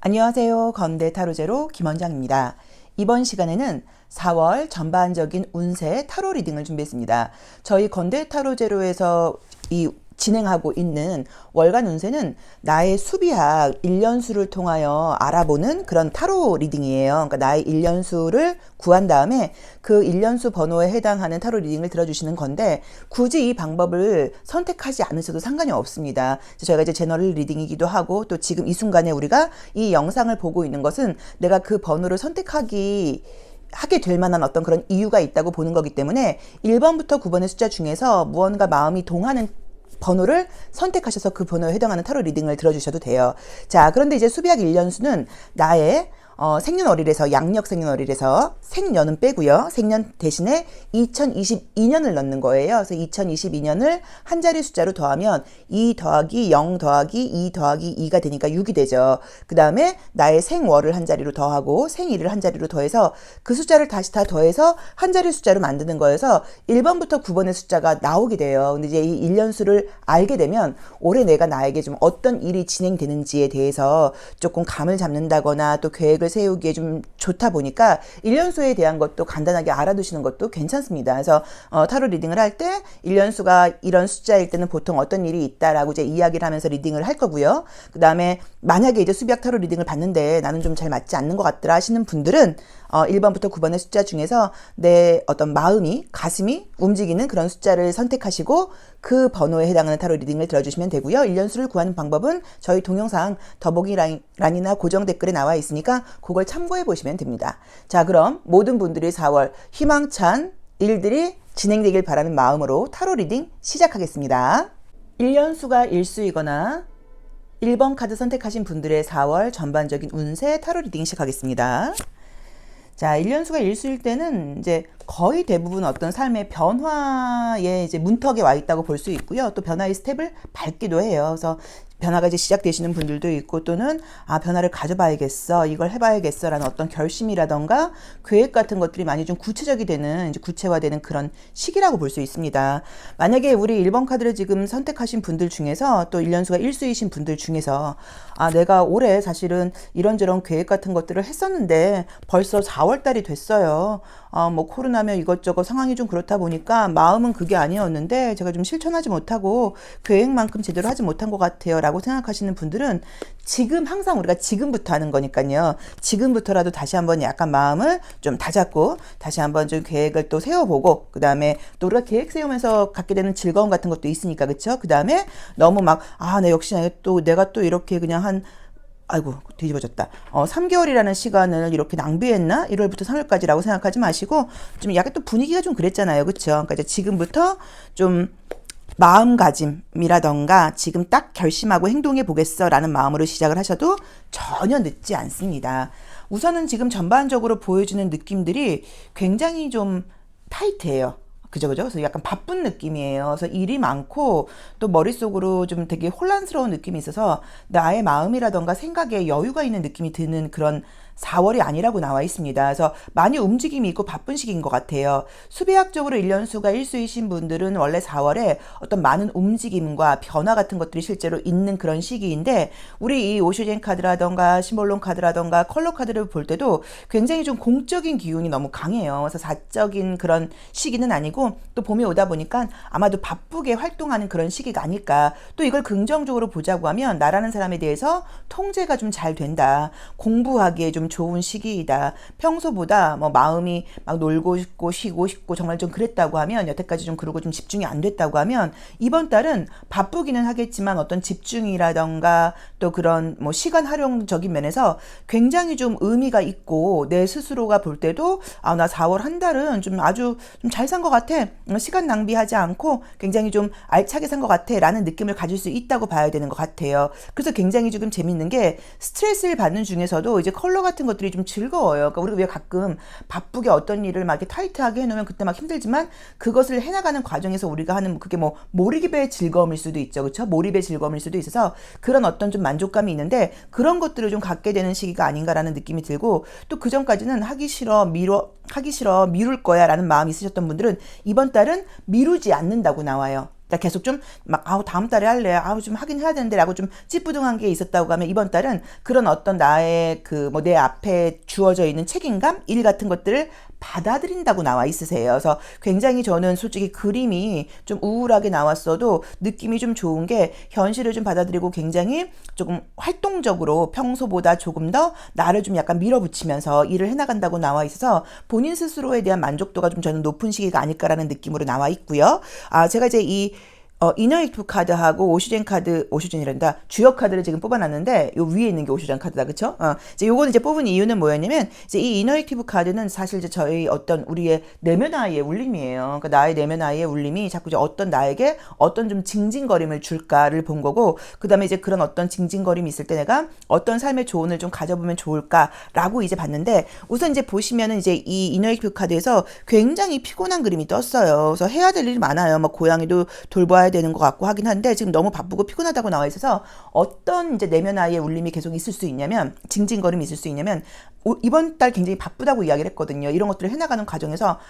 안녕하세요. 건대 타로제로 김원장입니다. 이번 시간에는 4월 전반적인 운세 타로 리딩을 준비했습니다. 저희 건대 타로제로에서 진행하고 있는 월간 운세는 나의 수비학 일련수를 통하여 알아보는 그런 타로 리딩이에요. 그러니까 나의 일련수를 구한 다음에 그 일련수 번호에 해당하는 타로 리딩을 들어주시는 건데 굳이 이 방법을 선택하지 않으셔도 상관이 없습니다. 저희가 이제 제너럴 리딩이기도 하고 또 지금 이 순간에 우리가 이 영상을 보고 있는 것은 내가 그 번호를 하게 될 만한 어떤 그런 이유가 있다고 보는 거기 때문에 1번부터 9번의 숫자 중에서 무언가 마음이 동하는 번호를 선택하셔서 그 번호에 해당하는 타로 리딩을 들어주셔도 돼요. 자, 그런데 이제 수비학 1년수는 나의 생년월일에서 양력 생년월일에서 생년은 빼고요. 생년 대신에 2022년을 넣는 거예요. 그래서 2022년을 한 자리 숫자로 더하면 2 더하기 0 더하기 2 더하기 2가 되니까 6이 되죠. 그 다음에 나의 생월을 한 자리로 더하고 생일을 한 자리로 더해서 그 숫자를 다시 다 더해서 한 자리 숫자로 만드는 거여서 1번부터 9번의 숫자가 나오게 돼요. 근데 이제 이 1년수를 알게 되면 올해 내가 나에게 좀 어떤 일이 진행되는지에 대해서 조금 감을 잡는다거나 또 계획을 세우기에 좀 좋다 보니까 1년수에 대한 것도 간단하게 알아두시는 것도 괜찮습니다. 그래서 타로 리딩을 할 때 1년수가 이런 숫자일 때는 보통 어떤 일이 있다라고 이제 이야기를 하면서 리딩을 할 거고요. 그 다음에 만약에 이제 수비학 타로 리딩을 봤는데 나는 좀 잘 맞지 않는 것 같더라 하시는 분들은 1번부터 9번의 숫자 중에서 내 어떤 마음이, 가슴이 움직이는 그런 숫자를 선택하시고 그 번호에 해당하는 타로 리딩을 들어주시면 되고요. 1년수를 구하는 방법은 저희 동영상 더보기란이나 고정 댓글에 나와 있으니까 그걸 참고해 보시면 됩니다. 자, 그럼 모든 분들이 4월 희망찬 일들이 진행되길 바라는 마음으로 타로 리딩 시작하겠습니다. 1년수가 일수이거나 1번 카드 선택하신 분들의 4월 전반적인 운세 타로 리딩 시작하겠습니다. 자, 1년수가 일수일 때는 이제 거의 대부분 어떤 삶의 변화에 이제 문턱에 와 있다고 볼 수 있고요. 또 변화의 스텝을 밟기도 해요. 그래서 변화가 이제 시작되시는 분들도 있고 또는 변화를 가져봐야겠어, 이걸 해봐야겠어 라는 어떤 결심이라던가 계획 같은 것들이 많이 좀 구체적이 되는, 이제 구체화되는 그런 시기라고 볼 수 있습니다. 만약에 우리 1번 카드를 지금 선택하신 분들 중에서 또 1년수가 일수이신 분들 중에서 내가 올해 사실은 이런저런 계획 같은 것들을 했었는데 벌써 4월 달이 됐어요. 뭐 코로나며 이것저것 상황이 좀 그렇다 보니까 마음은 그게 아니었는데 제가 좀 실천하지 못하고 계획만큼 제대로 하지 못한 것 같아요 라고 생각하시는 분들은 지금 항상 우리가 지금부터 하는 거니까요. 지금부터라도 다시 한번 약간 마음을 좀 다잡고 다시 한번 좀 계획을 또 세워보고 그 다음에 또 우리가 계획 세우면서 갖게 되는 즐거움 같은 것도 있으니까 그쵸? 그 다음에 너무 막 내 역시 내가 또 이렇게 그냥 아이고 뒤집어졌다. 3개월이라는 시간을 이렇게 낭비했나? 1월부터 3월까지라고 생각하지 마시고 좀 약간 또 분위기가 좀 그랬잖아요. 그쵸? 그러니까 이제 지금부터 좀 마음가짐이라던가 지금 딱 결심하고 행동해 보겠어 라는 마음으로 시작을 하셔도 전혀 늦지 않습니다. 우선은 지금 전반적으로 보여주는 느낌들이 굉장히 좀 타이트해요. 그죠? 그래서 약간 바쁜 느낌이에요. 그래서 일이 많고 또 머릿속으로 좀 되게 혼란스러운 느낌이 있어서 나의 마음이라던가 생각에 여유가 있는 느낌이 드는 그런 4월이 아니라고 나와 있습니다. 그래서 많이 움직임이 있고 바쁜 시기인 것 같아요. 수배학적으로 1년수가 일수이신 분들은 원래 4월에 어떤 많은 움직임과 변화 같은 것들이 실제로 있는 그런 시기인데 우리 이 오쇼젠 카드라던가 심볼론 카드라던가 컬러 카드를 볼 때도 굉장히 좀 공적인 기운이 너무 강해요. 그래서 사적인 그런 시기는 아니고 또 봄이 오다 보니까 아마도 바쁘게 활동하는 그런 시기가 아닐까. 또 이걸 긍정적으로 보자고 하면 나라는 사람에 대해서 통제가 좀 잘 된다. 공부하기에 좀 좋은 시기이다. 평소보다 뭐 마음이 막 놀고 싶고 쉬고 싶고 정말 좀 그랬다고 하면 여태까지 좀 그러고 좀 집중이 안 됐다고 하면 이번 달은 바쁘기는 하겠지만 어떤 집중이라던가 또 그런 뭐 시간 활용적인 면에서 굉장히 좀 의미가 있고 내 스스로가 볼 때도 나 4월 한 달은 좀 아주 좀 잘 산 것 같아. 시간 낭비하지 않고 굉장히 좀 알차게 산 것 같아 라는 느낌을 가질 수 있다고 봐야 되는 것 같아요. 그래서 굉장히 지금 재밌는 게 스트레스를 받는 중에서도 이제 컬러 같은 것들이 좀 즐거워요. 그러니까 우리가 왜 가끔 바쁘게 어떤 일을 막 이렇게 타이트하게 해놓으면 그때 막 힘들지만 그것을 해나가는 과정에서 우리가 하는 그게 뭐 몰입의 즐거움일 수도 있죠. 그렇죠? 몰입의 즐거움일 수도 있어서 그런 어떤 좀 만족감이 있는데 그런 것들을 좀 갖게 되는 시기가 아닌가라는 느낌이 들고 또 그 전까지는 하기 싫어 미룰 거야 라는 마음이 있으셨던 분들은 이번 달은 미루지 않는다고 나와요. 그러니까 계속 좀 막 다음 달에 할래, 좀 하긴 해야 되는데라고 좀 찌뿌둥한 게 있었다고 하면 이번 달은 그런 어떤 나의 그 뭐 내 앞에 주어져 있는 책임감, 일 같은 것들을 받아들인다고 나와 있으세요. 그래서 굉장히 저는 솔직히 그림이 좀 우울하게 나왔어도 느낌이 좀 좋은 게 현실을 좀 받아들이고 굉장히 조금 활동적으로 평소보다 조금 더 나를 좀 약간 밀어붙이면서 일을 해나간다고 나와 있어서 본인 스스로에 대한 만족도가 좀 저는 높은 시기가 아닐까라는 느낌으로 나와 있고요. 제가 이제 이 이너익투 카드하고 오슈젠이란다. 주요 카드를 지금 뽑아놨는데, 요 위에 있는 게 오슈젠 카드다, 그쵸? 이제 요거는 이제 뽑은 이유는 뭐였냐면, 이제 이 이너액티브 카드는 사실 이제 저희 어떤 우리의 내면 아이의 울림이에요. 그러니까 나의 내면 아이의 울림이 자꾸 이제 어떤 나에게 어떤 좀 징징거림을 줄까를 본 거고, 그 다음에 이제 그런 어떤 징징거림이 있을 때 내가 어떤 삶의 조언을 좀 가져보면 좋을까라고 이제 봤는데, 우선 이제 보시면은 이제 이 이너액티브 카드에서 굉장히 피곤한 그림이 떴어요. 그래서 해야 될 일이 많아요. 막 고양이도 돌봐야 되는 것 같고 하긴 한데 지금 너무 바쁘고 피곤하다고 나와 있어서 어떤 이제 내면 아이의 울림이 계속 있을 수 있냐면 징징거림이 있을 수 있냐면 이번 달 굉장히 바쁘다고 이야기를 했거든요. 이런 것들을 해나가는 과정에서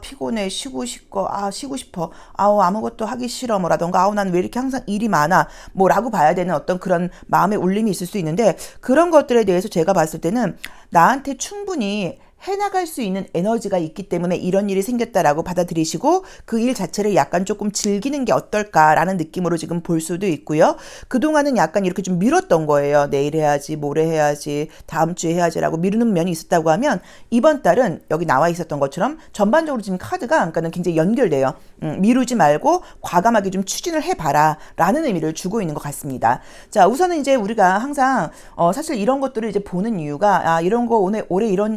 피곤해 쉬고 싶어 아무것도 하기 싫어 뭐라던가 난 왜 이렇게 항상 일이 많아 뭐라고 봐야 되는 어떤 그런 마음의 울림이 있을 수 있는데 그런 것들에 대해서 제가 봤을 때는 나한테 충분히 해나갈 수 있는 에너지가 있기 때문에 이런 일이 생겼다라고 받아들이시고 그 일 자체를 약간 조금 즐기는 게 어떨까라는 느낌으로 지금 볼 수도 있고요. 그동안은 약간 이렇게 좀 미뤘던 거예요. 내일 해야지, 모레 해야지, 다음 주에 해야지라고 미루는 면이 있었다고 하면 이번 달은 여기 나와 있었던 것처럼 전반적으로 지금 카드가 그러니까는 굉장히 연결돼요. 미루지 말고 과감하게 좀 추진을 해봐라 라는 의미를 주고 있는 것 같습니다. 자, 우선은 이제 우리가 항상 사실 이런 것들을 이제 보는 이유가 이런 거 올해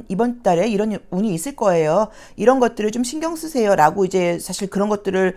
이번 달에 이런 운이 있을 거예요. 이런 것들을 좀 신경 쓰세요 라고 이제 사실 그런 것들을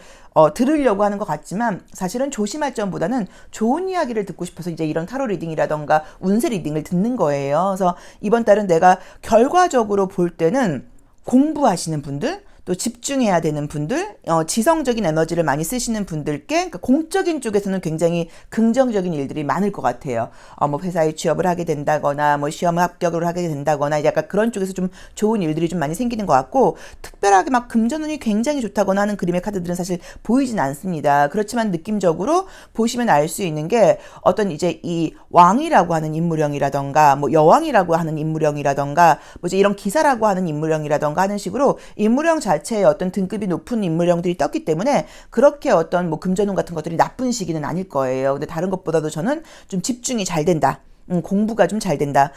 들으려고 하는 것 같지만 사실은 조심할 점보다는 좋은 이야기를 듣고 싶어서 이제 이런 타로 리딩이라던가 운세 리딩을 듣는 거예요. 그래서 이번 달은 내가 결과적으로 볼 때는 공부하시는 분들 또 집중해야 되는 분들, 지성적인 에너지를 많이 쓰시는 분들께 그러니까 공적인 쪽에서는 굉장히 긍정적인 일들이 많을 것 같아요. 뭐 회사에 취업을 하게 된다거나 뭐 시험 합격을 하게 된다거나 약간 그런 쪽에서 좀 좋은 일들이 좀 많이 생기는 것 같고 특별하게 막 금전운이 굉장히 좋다거나 하는 그림의 카드들은 사실 보이진 않습니다. 그렇지만 느낌적으로 보시면 알 수 있는 게 어떤 이제 이 왕이라고 하는 인물형이라던가 뭐 여왕이라고 하는 인물형이라던가 뭐 이제 이런 기사라고 하는 인물형이라던가 하는 식으로 인물형 자체의 어떤 등급이 높은 인물형들이 떴기 때문에 그렇게 어떤 뭐 금전운 같은 것들이 나쁜 시기는 아닐 거예요. 근데 다른 것보다도 저는 좀 집중이 잘 된다. 공부가 좀 잘 된다.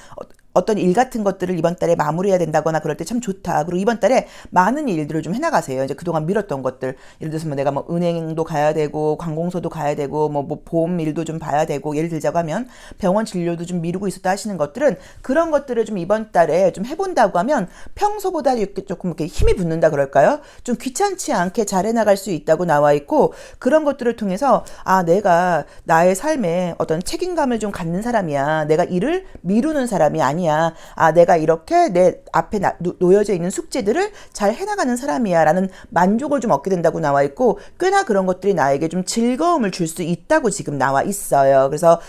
어떤 일 같은 것들을 이번 달에 마무리해야 된다거나 그럴 때 참 좋다. 그리고 이번 달에 많은 일들을 좀 해나가세요. 이제 그동안 미뤘던 것들. 예를 들어서 뭐 내가 뭐 은행도 가야 되고, 관공서도 가야 되고, 뭐 보험 일도 좀 봐야 되고, 예를 들자고 하면 병원 진료도 좀 미루고 있었다 하시는 것들은 그런 것들을 좀 이번 달에 좀 해본다고 하면 평소보다 이렇게 조금 이렇게 힘이 붙는다 그럴까요? 좀 귀찮지 않게 잘 해나갈 수 있다고 나와 있고, 그런 것들을 통해서 내가 나의 삶에 어떤 책임감을 좀 갖는 사람이야. 내가 일을 미루는 사람이 아니야. 내가 이렇게 내 앞에 놓여져 있는 숙제들을 잘 해나가는 사람이야 라는 만족을 좀 얻게 된다고 나와 있고 꽤나 그런 것들이 나에게 좀 즐거움을 줄 수 있다고 지금 나와 있어요. 그래서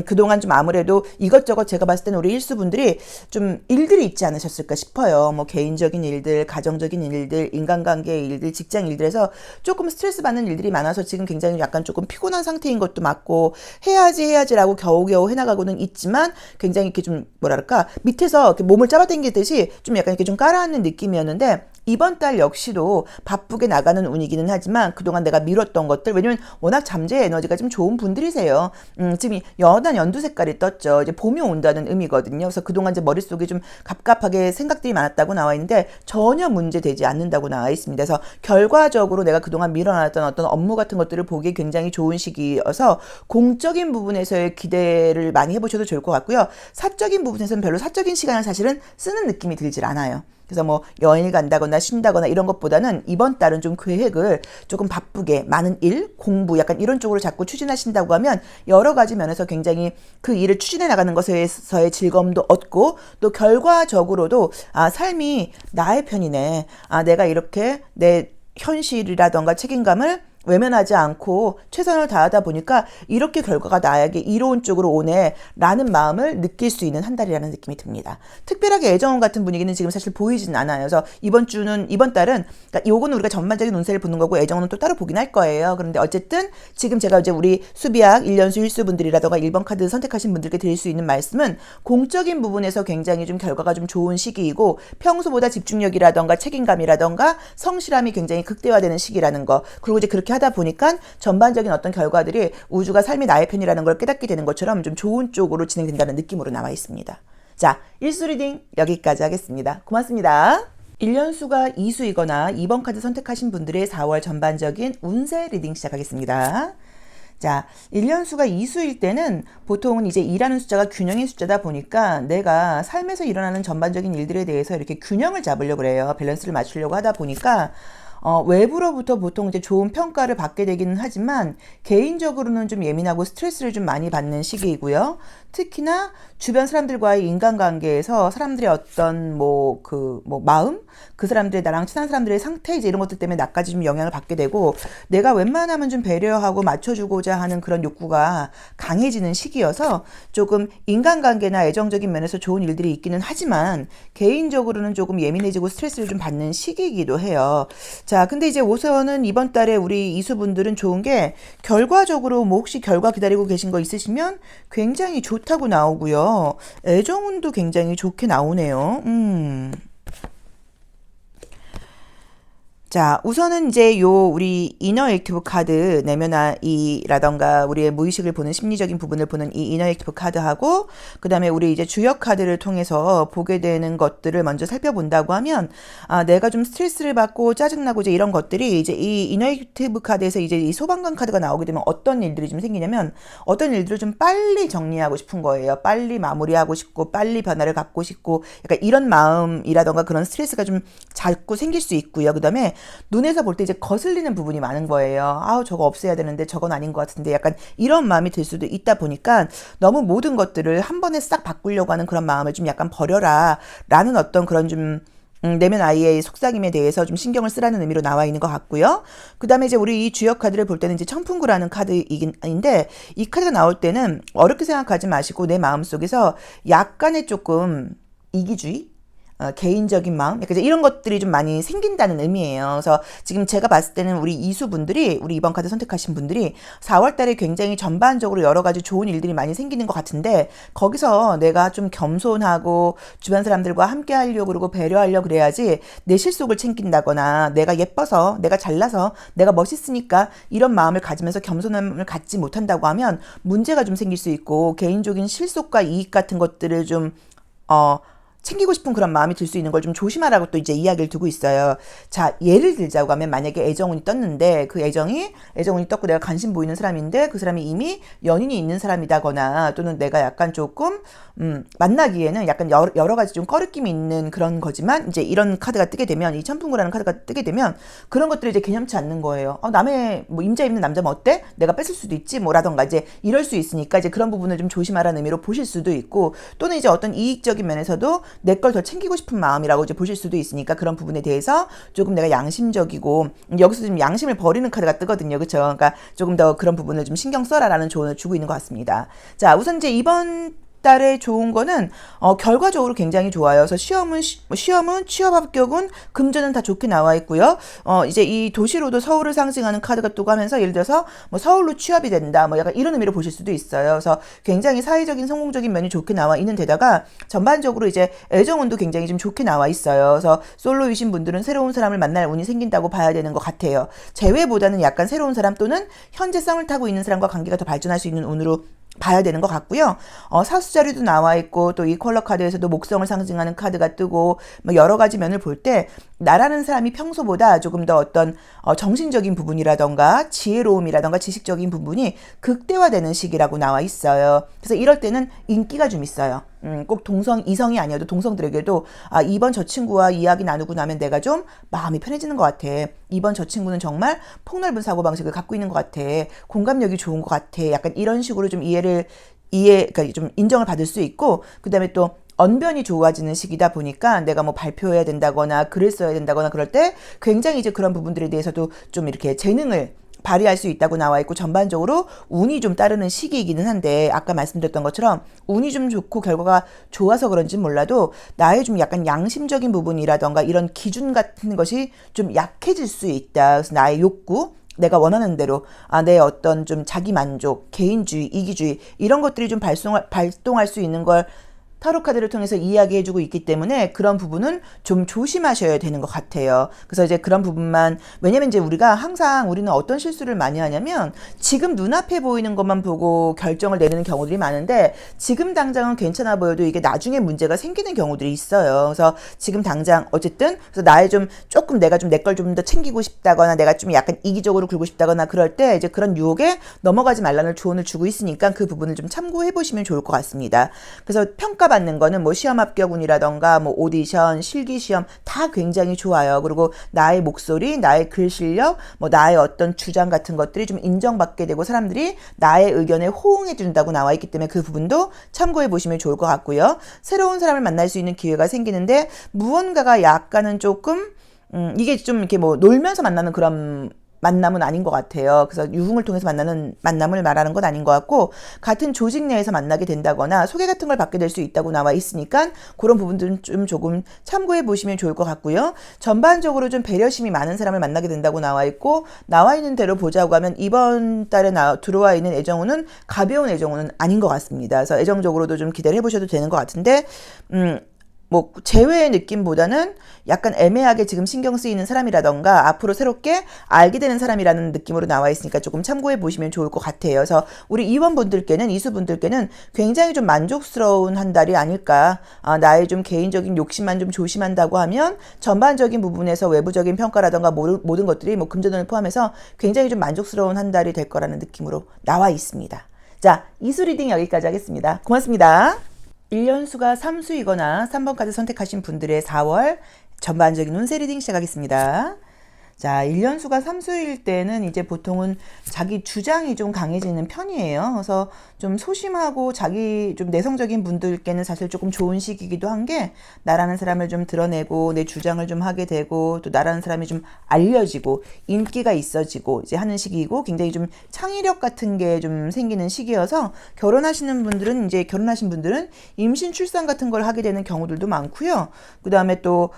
그동안 좀 아무래도 이것저것 제가 봤을 때는 우리 일수분들이 좀 일들이 있지 않으셨을까 싶어요. 뭐 개인적인 일들, 가정적인 일들, 인간관계 일들, 직장 일들에서 조금 스트레스 받는 일들이 많아서 지금 굉장히 약간 조금 피곤한 상태인 것도 맞고 해야지라고 겨우겨우 해나가고는 있지만 굉장히 이렇게 좀 뭐랄까 밑에서 이렇게 몸을 잡아당기듯이 좀 약간 이렇게 좀 깔아앉는 느낌이었는데 이번 달 역시도 바쁘게 나가는 운이기는 하지만 그동안 내가 미뤘던 것들 왜냐면 워낙 잠재의 에너지가 좀 좋은 분들이세요. 지금 연한 연두 색깔이 떴죠. 이제 봄이 온다는 의미거든요. 그래서 그동안 이제 머릿속에 좀 갑갑하게 생각들이 많았다고 나와 있는데 전혀 문제되지 않는다고 나와 있습니다. 그래서 결과적으로 내가 그동안 밀어놨던 어떤 업무 같은 것들을 보기 굉장히 좋은 시기여서 공적인 부분에서의 기대를 많이 해보셔도 좋을 것 같고요. 사적인 부분에서는 별로 사적인 시간을 사실은 쓰는 느낌이 들질 않아요. 그래서 뭐 여행을 간다거나 쉰다거나 이런 것보다는 이번 달은 좀 계획을 조금 바쁘게 많은 일, 공부 약간 이런 쪽으로 자꾸 추진하신다고 하면 여러 가지 면에서 굉장히 그 일을 추진해 나가는 것에서의 즐거움도 얻고 또 결과적으로도 삶이 나의 편이네. 내가 이렇게 내 현실이라던가 책임감을 외면하지 않고 최선을 다하다 보니까 이렇게 결과가 나에게 이로운 쪽으로 오네 라는 마음을 느낄 수 있는 한 달이라는 느낌이 듭니다. 특별하게 애정운 같은 분위기는 지금 사실 보이진 않아요. 그래서 이번 달은 그러니까 요거는 우리가 전반적인 운세를 보는 거고 애정운은 또 따로 보긴 할 거예요. 그런데 어쨌든 지금 제가 이제 우리 수비학 1년수 1수 분들이라던가 1번 카드 선택하신 분들께 드릴 수 있는 말씀은 공적인 부분에서 굉장히 좀 결과가 좀 좋은 시기이고 평소보다 집중력이라던가 책임감이라던가 성실함이 굉장히 극대화되는 시기라는 거. 그리고 이제 그렇게 하다 보니까 전반적인 어떤 결과들이 우주가 삶이 나의 편이라는 걸 깨닫게 되는 것처럼 좀 좋은 쪽으로 진행된다는 느낌으로 나와 있습니다. 자, 1수 리딩 여기까지 하겠습니다. 고맙습니다. 1년수가 2수이거나 2번 카드 선택하신 분들의 4월 전반적인 운세 리딩 시작하겠습니다. 자, 1년수가 2수일 때는 보통은 이제 2라는 숫자가 균형의 숫자다 보니까 내가 삶에서 일어나는 전반적인 일들에 대해서 이렇게 균형을 잡으려고 그래요. 밸런스를 맞추려고 하다 보니까 외부로부터 보통 이제 좋은 평가를 받게 되기는 하지만 개인적으로는 좀 예민하고 스트레스를 좀 많이 받는 시기이고요. 특히나 주변 사람들과의 인간관계에서 사람들의 어떤 마음, 그 사람들의 나랑 친한 사람들의 상태 이제 이런 것들 때문에 나까지 좀 영향을 받게 되고 내가 웬만하면 좀 배려하고 맞춰주고자 하는 그런 욕구가 강해지는 시기여서 조금 인간관계나 애정적인 면에서 좋은 일들이 있기는 하지만 개인적으로는 조금 예민해지고 스트레스를 좀 받는 시기이기도 해요. 자, 근데 이제 우선은 이번 달에 우리 이수분들은 좋은 게 결과적으로 뭐 혹시 결과 기다리고 계신 거 있으시면 굉장히 좋다고 나오고요. 애정운도 굉장히 좋게 나오네요. 자, 우선은 이제 우리 이너 액티브 카드, 내면아이라던가 우리의 무의식을 보는 심리적인 부분을 보는 이 이너 액티브 카드하고, 그 다음에 우리 이제 주역 카드를 통해서 보게 되는 것들을 먼저 살펴본다고 하면, 내가 좀 스트레스를 받고 짜증나고 이제 이런 것들이 이제 이 이너 액티브 카드에서 이제 이 소방관 카드가 나오게 되면 어떤 일들이 좀 생기냐면, 어떤 일들을 좀 빨리 정리하고 싶은 거예요. 빨리 마무리하고 싶고, 빨리 변화를 갖고 싶고, 약간 이런 마음이라던가 그런 스트레스가 좀 자꾸 생길 수 있고요. 그 다음에 눈에서 볼 때 이제 거슬리는 부분이 많은 거예요. 아우, 저거 없애야 되는데 저건 아닌 것 같은데 약간 이런 마음이 들 수도 있다 보니까 너무 모든 것들을 한 번에 싹 바꾸려고 하는 그런 마음을 좀 약간 버려라 라는 어떤 그런 좀 내면 아이의 속삭임에 대해서 좀 신경을 쓰라는 의미로 나와 있는 것 같고요. 그 다음에 이제 우리 이 주역 카드를 볼 때는 이제 청풍구라는 카드인데 이 카드가 나올 때는 어렵게 생각하지 마시고 내 마음속에서 약간의 조금 이기주의? 개인적인 마음, 약간 이런 것들이 좀 많이 생긴다는 의미예요. 그래서 지금 제가 봤을 때는 우리 이수분들이, 우리 이번 카드 선택하신 분들이 4월 달에 굉장히 전반적으로 여러 가지 좋은 일들이 많이 생기는 것 같은데, 거기서 내가 좀 겸손하고 주변 사람들과 함께 하려고 그러고 배려하려고 그래야지 내 실속을 챙긴다거나 내가 예뻐서, 내가 잘나서, 내가 멋있으니까 이런 마음을 가지면서 겸손함을 갖지 못한다고 하면 문제가 좀 생길 수 있고, 개인적인 실속과 이익 같은 것들을 좀, 챙기고 싶은 그런 마음이 들 수 있는 걸 좀 조심하라고 또 이제 이야기를 두고 있어요. 자, 예를 들자고 하면 만약에 애정운이 떴는데 그 애정운이 떴고 내가 관심 보이는 사람인데 그 사람이 이미 연인이 있는 사람이다거나 또는 내가 약간 조금 만나기에는 약간 여러 가지 좀 꺼리낌이 있는 그런 거지만 이제 이런 카드가 뜨게 되면 이 천풍구라는 카드가 뜨게 되면 그런 것들이 이제 개념치 않는 거예요. 남의 뭐 임자 있는 남자면 어때? 내가 뺏을 수도 있지 뭐라던가 이제 이럴 수 있으니까 이제 그런 부분을 좀 조심하라는 의미로 보실 수도 있고 또는 이제 어떤 이익적인 면에서도 내 걸 더 챙기고 싶은 마음이라고 이제 보실 수도 있으니까 그런 부분에 대해서 조금 내가 양심적이고 여기서 좀 양심을 버리는 카드가 뜨거든요. 그렇죠? 그러니까 조금 더 그런 부분을 좀 신경 써라라는 조언을 주고 있는 것 같습니다. 자, 우선 이제 이번 달에 좋은 거는 결과적으로 굉장히 좋아요. 그래서 시험은 취업 합격은 금전은 다 좋게 나와 있고요. 이제 이 도시로도 서울을 상징하는 카드가 뜨고 하면서 예를 들어서 뭐 서울로 취업이 된다 뭐 약간 이런 의미로 보실 수도 있어요. 그래서 굉장히 사회적인 성공적인 면이 좋게 나와 있는 데다가 전반적으로 이제 애정운도 굉장히 좀 좋게 나와 있어요. 그래서 솔로이신 분들은 새로운 사람을 만날 운이 생긴다고 봐야 되는 것 같아요. 재회보다는 약간 새로운 사람 또는 현재 썸을 타고 있는 사람과 관계가 더 발전할 수 있는 운으로 봐야 되는 것 같고요. 사수자리도 나와 있고 또 이 컬러 카드에서도 목성을 상징하는 카드가 뜨고 뭐 여러 가지 면을 볼 때 나라는 사람이 평소보다 조금 더 어떤 정신적인 부분이라던가 지혜로움이라던가 지식적인 부분이 극대화되는 시기라고 나와 있어요. 그래서 이럴 때는 인기가 좀 있어요. 꼭 이성이 아니어도 동성들에게도 이번 저 친구와 이야기 나누고 나면 내가 좀 마음이 편해지는 것 같아. 이번 저 친구는 정말 폭넓은 사고방식을 갖고 있는 것 같아. 공감력이 좋은 것 같아. 약간 이런 식으로 좀 그러니까 좀 인정을 받을 수 있고, 그 다음에 또 언변이 좋아지는 시기다 보니까 내가 뭐 발표해야 된다거나 글을 써야 된다거나 그럴 때 굉장히 이제 그런 부분들에 대해서도 좀 이렇게 재능을 발휘할 수 있다고 나와 있고, 전반적으로 운이 좀 따르는 시기이기는 한데, 아까 말씀드렸던 것처럼 운이 좀 좋고 결과가 좋아서 그런지 몰라도 나의 좀 약간 양심적인 부분이라던가 이런 기준 같은 것이 좀 약해질 수 있다. 그래서 나의 욕구, 내가 원하는 대로 내 어떤 좀 자기 만족, 개인주의, 이기주의 이런 것들이 좀 발동할 수 있는 걸 타로 카드를 통해서 이야기해주고 있기 때문에 그런 부분은 좀 조심하셔야 되는 것 같아요. 그래서 이제 그런 부분만, 왜냐면 이제 우리가 항상 우리는 어떤 실수를 많이 하냐면 지금 눈앞에 보이는 것만 보고 결정을 내리는 경우들이 많은데, 지금 당장은 괜찮아 보여도 이게 나중에 문제가 생기는 경우들이 있어요. 그래서 지금 당장 어쨌든 그래서 나의 좀 조금 내가 좀 내 걸 좀 더 챙기고 싶다거나 내가 좀 약간 이기적으로 굴고 싶다거나 그럴 때 이제 그런 유혹에 넘어가지 말라는 조언을 주고 있으니까 그 부분을 좀 참고해 보시면 좋을 것 같습니다. 그래서 평가받는 거는 뭐 시험 합격운이라던가 뭐 오디션, 실기시험 다 굉장히 좋아요. 그리고 나의 목소리, 나의 글 실력, 뭐 나의 어떤 주장 같은 것들이 좀 인정받게 되고 사람들이 나의 의견에 호응해 준다고 나와 있기 때문에 그 부분도 참고해 보시면 좋을 것 같고요. 새로운 사람을 만날 수 있는 기회가 생기는데 무언가가 약간은 조금 이게 좀 이렇게 뭐 놀면서 만나는 그런 만남은 아닌 것 같아요. 그래서 유흥을 통해서 만나는 만남을 말하는 건 아닌 것 같고, 같은 조직 내에서 만나게 된다거나 소개 같은 걸 받게 될 수 있다고 나와 있으니까 그런 부분들은 좀 조금 참고해 보시면 좋을 것 같고요. 전반적으로 좀 배려심이 많은 사람을 만나게 된다고 나와 있고, 나와 있는 대로 보자고 하면 이번 달에 들어와 있는 애정운은 가벼운 애정운은 아닌 것 같습니다. 그래서 애정적으로도 좀 기대를 해보셔도 되는 것 같은데, 뭐 제외의 느낌보다는 약간 애매하게 지금 신경 쓰이는 사람이라던가 앞으로 새롭게 알게 되는 사람이라는 느낌으로 나와 있으니까 조금 참고해 보시면 좋을 것 같아요. 그래서 우리 이원분들께는, 이수분들께는 굉장히 좀 만족스러운 한 달이 아닐까. 나의 좀 개인적인 욕심만 좀 조심한다고 하면 전반적인 부분에서 외부적인 평가라던가 모든 것들이 뭐 금전운을 포함해서 굉장히 좀 만족스러운 한 달이 될 거라는 느낌으로 나와 있습니다. 자, 이수 리딩 여기까지 하겠습니다. 고맙습니다. 1년수가 3수이거나 3번 카드 선택하신 분들의 4월 전반적인 운세 리딩 시작하겠습니다. 자, 1년수가 3수일 때는 이제 보통은 자기 주장이 좀 강해지는 편이에요. 그래서 좀 소심하고 자기 좀 내성적인 분들께는 사실 조금 좋은 시기이기도 한 게, 나라는 사람을 좀 드러내고 내 주장을 좀 하게 되고 또 나라는 사람이 좀 알려지고 인기가 있어지고 이제 하는 시기이고, 굉장히 좀 창의력 같은 게 좀 생기는 시기여서 결혼하신 분들은 임신 출산 같은 걸 하게 되는 경우들도 많고요. 그 다음에 또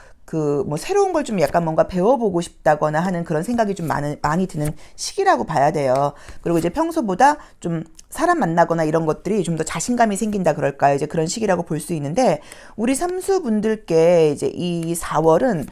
뭐 새로운 걸 좀 약간 뭔가 배워보고 싶다거나 하는 그런 생각이 좀 많이 드는 시기라고 봐야 돼요. 그리고 이제 평소보다 좀 사람 만나거나 이런 것들이 좀 더 자신감이 생긴다 그럴까요? 이제 그런 시기라고 볼 수 있는데, 우리 삼수분들께 이제 이 4월은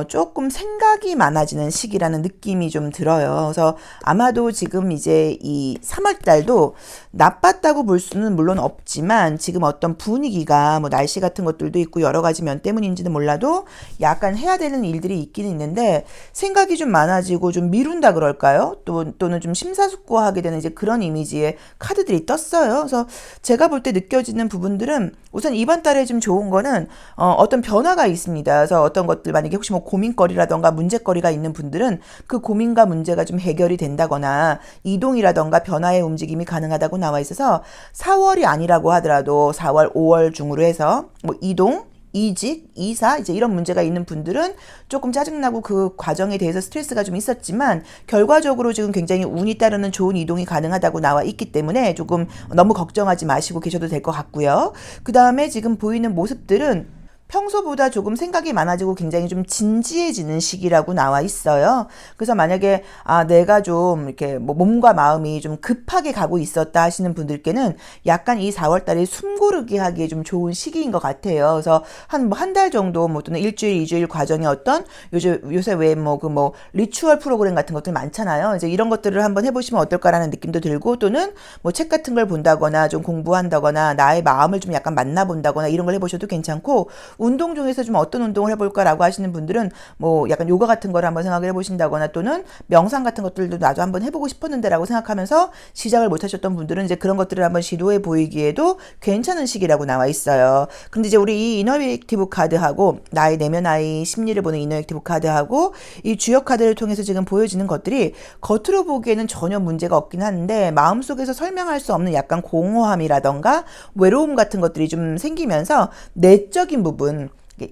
조금 생각이 많아지는 시기라는 느낌이 좀 들어요. 그래서 아마도 지금 이제 이 3월 달도 나빴다고 볼 수는 물론 없지만, 지금 어떤 분위기가 뭐 날씨 같은 것들도 있고 여러 가지 면 때문인지는 몰라도 약간 해야 되는 일들이 있기는 있는데 생각이 좀 많아지고 좀 미룬다 그럴까요? 또는 좀 심사숙고하게 되는 이제 그런 이미지의 카드들이 떴어요. 그래서 제가 볼 때 느껴지는 부분들은, 우선 이번 달에 좀 좋은 거는 어떤 변화가 있습니다. 그래서 어떤 것들, 만약에 혹시 뭐 고민거리라던가 문제거리가 있는 분들은 그 고민과 문제가 좀 해결이 된다거나 이동이라던가 변화의 움직임이 가능하다고 나와 있어서 4월이 아니라고 하더라도 4월, 5월 중으로 해서 뭐 이동, 이직, 이사 이제 이런 문제가 있는 분들은 조금 짜증나고 그 과정에 대해서 스트레스가 좀 있었지만 결과적으로 지금 굉장히 운이 따르는 좋은 이동이 가능하다고 나와 있기 때문에 조금 너무 걱정하지 마시고 계셔도 될 것 같고요. 그 다음에 지금 보이는 모습들은 평소보다 조금 생각이 많아지고 굉장히 좀 진지해지는 시기라고 나와 있어요. 그래서 만약에 내가 좀 이렇게 뭐 몸과 마음이 좀 급하게 가고 있었다 하시는 분들께는 약간 이 4월 달에 숨 고르기 하기에 좀 좋은 시기인 것 같아요. 그래서 한 달 정도 뭐 또는 일주일, 2주일 과정에 어떤 요새 왜 뭐 리추얼 프로그램 같은 것들 많잖아요. 이제 이런 것들을 한번 해보시면 어떨까라는 느낌도 들고, 또는 뭐 책 같은 걸 본다거나 좀 공부한다거나 나의 마음을 좀 약간 만나본다거나 이런 걸 해보셔도 괜찮고, 운동 중에서 좀 어떤 운동을 해볼까라고 하시는 분들은 뭐 약간 요가 같은 걸 한번 생각을 해보신다거나, 또는 명상 같은 것들도 나도 한번 해보고 싶었는데라고 생각하면서 시작을 못 하셨던 분들은 이제 그런 것들을 한번 시도해 보이기에도 괜찮은 시기라고 나와 있어요. 근데 이제 우리 이 이너액티브 카드하고 나의 내면 아이 심리를 보는 이너액티브 카드하고 이 주역 카드를 통해서 지금 보여지는 것들이 겉으로 보기에는 전혀 문제가 없긴 한데, 마음속에서 설명할 수 없는 약간 공허함이라던가 외로움 같은 것들이 좀 생기면서 내적인 부분,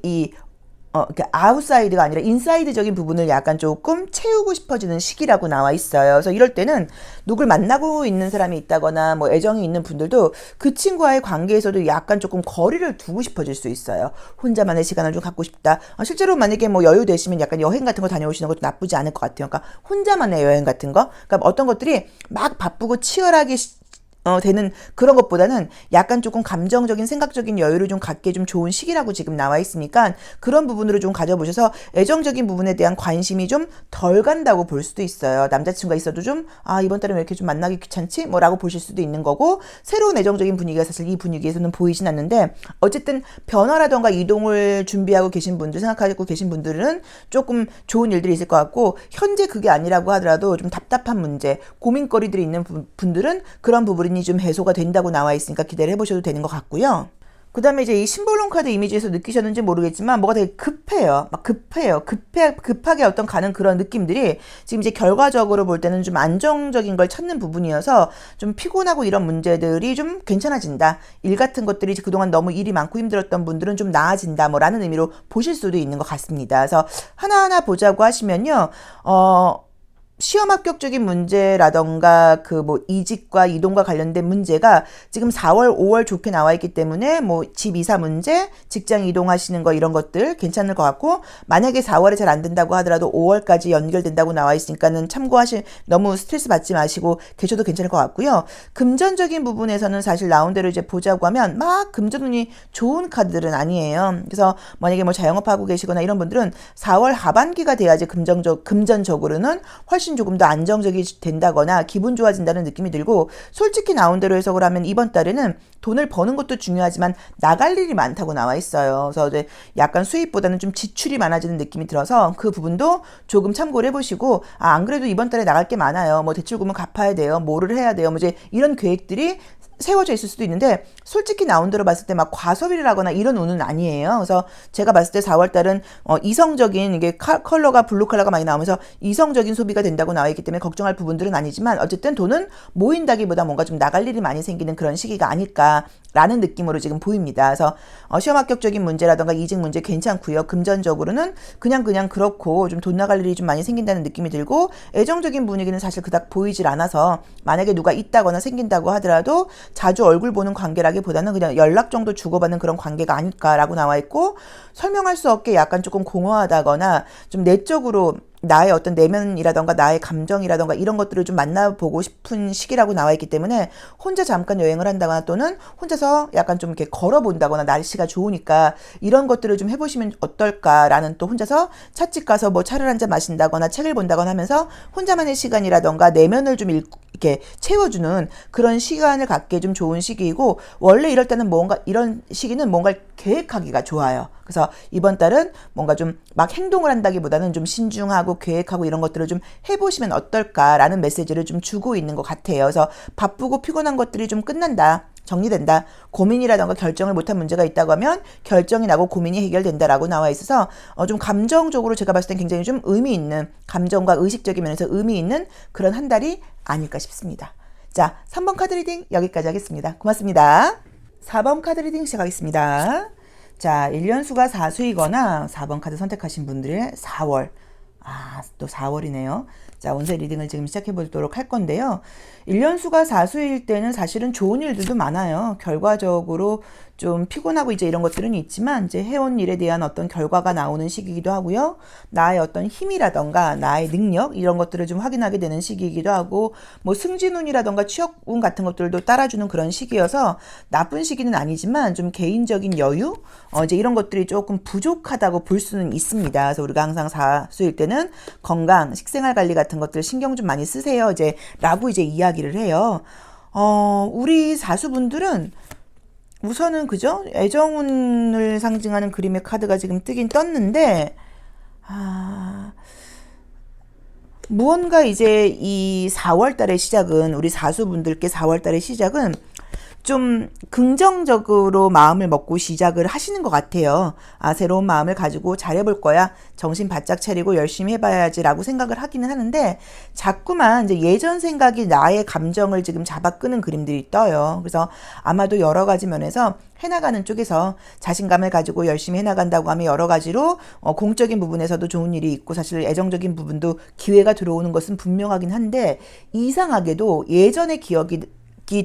이 이렇게 아웃사이드가 아니라 인사이드적인 부분을 약간 조금 채우고 싶어지는 시기라고 나와 있어요. 그래서 이럴 때는 누굴 만나고 있는 사람이 있다거나 뭐 애정이 있는 분들도 그 친구와의 관계에서도 약간 조금 거리를 두고 싶어질 수 있어요. 혼자만의 시간을 좀 갖고 싶다. 실제로 만약에 뭐 여유 되시면 약간 여행 같은 거 다녀오시는 것도 나쁘지 않을 것 같아요. 그러니까 혼자만의 여행 같은 거. 그러니까 어떤 것들이 막 바쁘고 치열하게 되는 그런 것보다는 약간 조금 감정적인 생각적인 여유를 좀 갖게 좀 좋은 시기라고 지금 나와 있으니까 그런 부분으로 좀 가져보셔서 애정적인 부분에 대한 관심이 좀 덜 간다고 볼 수도 있어요. 남자친구가 있어도 좀 이번 달에 왜 이렇게 좀 만나기 귀찮지? 뭐라고 보실 수도 있는 거고 새로운 애정적인 분위기가 사실 이 분위기에서는 보이진 않는데 어쨌든 변화라던가 이동을 준비하고 계신 분들 생각하고 계신 분들은 조금 좋은 일들이 있을 것 같고 현재 그게 아니라고 하더라도 좀 답답한 문제 고민거리들이 있는 분들은 그런 부분이 좀 해소가 된다고 나와 있으니까 기대를 해보셔도 되는 것 같고요. 그 다음에 이제 이 심볼론 카드 이미지에서 느끼셨는지 모르겠지만 뭐가 되게 급해요. 막 급해요. 급하게 어떤 가는 그런 느낌들이 지금 이제 결과적으로 볼 때는 좀 안정적인 걸 찾는 부분이어서 좀 피곤하고 이런 문제들이 좀 괜찮아진다. 일 같은 것들이 그동안 너무 일이 많고 힘들었던 분들은 좀 나아진다. 뭐 라는 의미로 보실 수도 있는 것 같습니다. 그래서 하나하나 보자고 하시면요. 시험 합격적인 문제라던가 그 뭐 이직과 이동과 관련된 문제가 지금 4월, 5월 좋게 나와 있기 때문에 뭐 집 이사 문제, 직장 이동하시는 거 이런 것들 괜찮을 것 같고 만약에 4월에 잘 안 된다고 하더라도 5월까지 연결된다고 나와 있으니까는 너무 스트레스 받지 마시고 계셔도 괜찮을 것 같고요. 금전적인 부분에서는 사실 나온 대로 이제 보자고 하면 막 금전운이 좋은 카드들은 아니에요. 그래서 만약에 뭐 자영업하고 계시거나 이런 분들은 4월 하반기가 돼야지 금전적으로는 훨씬 조금 더 안정적이 된다거나 기분 좋아진다는 느낌이 들고 솔직히 나온 대로 해석을 하면 이번 달에는 돈을 버는 것도 중요하지만 나갈 일이 많다고 나와 있어요. 그래서 이제 약간 수입보다는 좀 지출이 많아지는 느낌이 들어서 그 부분도 조금 참고를 해보시고 안 그래도 이번 달에 나갈 게 많아요. 뭐 대출금을 갚아야 돼요. 뭐를 해야 돼요. 뭐 이제 이런 계획들이 세워져 있을 수도 있는데 솔직히 나온 대로 봤을 때 막 과소비를 하거나 이런 운은 아니에요. 그래서 제가 봤을 때 4월 달은 이성적인 이게 컬러가 블루 컬러가 많이 나오면서 이성적인 소비가 된다고 나와 있기 때문에 걱정할 부분들은 아니지만 어쨌든 돈은 모인다기보다 뭔가 좀 나갈 일이 많이 생기는 그런 시기가 아닐까라는 느낌으로 지금 보입니다. 그래서 시험 합격적인 문제라던가 이직 문제 괜찮고요. 금전적으로는 그냥 그렇고 좀 돈 나갈 일이 좀 많이 생긴다는 느낌이 들고 애정적인 분위기는 사실 그닥 보이질 않아서 만약에 누가 있다거나 생긴다고 하더라도 자주 얼굴 보는 관계라기보다는 그냥 연락 정도 주고받는 그런 관계가 아닐까라고 나와 있고 설명할 수 없게 약간 조금 공허하다거나 좀 내적으로 나의 어떤 내면이라던가 나의 감정이라던가 이런 것들을 좀 만나보고 싶은 시기라고 나와 있기 때문에 혼자 잠깐 여행을 한다거나 또는 혼자서 약간 좀 이렇게 걸어본다거나 날씨가 좋으니까 이런 것들을 좀 해보시면 어떨까라는 또 혼자서 찻집 가서 뭐 차를 한잔 마신다거나 책을 본다거나 하면서 혼자만의 시간이라던가 내면을 좀 이렇게 채워주는 그런 시간을 갖기에 좀 좋은 시기이고 원래 이럴 때는 이런 시기는 뭔가를 계획하기가 좋아요. 그래서 이번 달은 뭔가 좀 막 행동을 한다기보다는 좀 신중하고 계획하고 이런 것들을 좀 해보시면 어떨까라는 메시지를 좀 주고 있는 것 같아요. 그래서 바쁘고 피곤한 것들이 좀 끝난다. 정리된다. 고민이라던가 결정을 못한 문제가 있다고 하면 결정이 나고 고민이 해결된다라고 나와 있어서 좀 감정적으로 제가 봤을 땐 굉장히 좀 의미 있는 감정과 의식적인 면에서 의미 있는 그런 한 달이 아닐까 싶습니다. 자, 3번 카드 리딩 여기까지 하겠습니다. 고맙습니다. 4번 카드 리딩 시작하겠습니다. 자, 1년수가 4수이거나 4번 카드 선택하신 분들의 4월. 또 4월이네요. 자, 운세 리딩을 지금 시작해 보도록 할 건데요. 1년수가 4수일 때는 사실은 좋은 일들도 많아요. 결과적으로 좀 피곤하고 이제 이런 것들은 있지만 이제 해온 일에 대한 어떤 결과가 나오는 시기이기도 하고요. 나의 어떤 힘이라던가 나의 능력 이런 것들을 좀 확인하게 되는 시기이기도 하고 뭐 승진운이라던가 취업운 같은 것들도 따라주는 그런 시기여서 나쁜 시기는 아니지만 좀 개인적인 여유 이제 이런 것들이 조금 부족하다고 볼 수는 있습니다. 그래서 우리가 항상 4수일 때는 건강, 식생활 관리 같은 것들 신경 좀 많이 쓰세요. 라고 이야기를 해요. 우리 사수분들은 우선은 그죠? 애정운을 상징하는 그림의 카드가 지금 뜨긴 떴는데 무언가 이제 이 4월 달의 시작은 우리 사수분들께 4월 달의 시작은 좀 긍정적으로 마음을 먹고 시작을 하시는 것 같아요. 아, 새로운 마음을 가지고 잘해볼 거야. 정신 바짝 차리고 열심히 해봐야지라고 생각을 하기는 하는데 자꾸만 이제 예전 생각이 나의 감정을 지금 잡아 끄는 그림들이 떠요. 그래서 아마도 여러 가지 면에서 해나가는 쪽에서 자신감을 가지고 열심히 해나간다고 하면 여러 가지로 공적인 부분에서도 좋은 일이 있고 사실 애정적인 부분도 기회가 들어오는 것은 분명하긴 한데 이상하게도 예전의 기억이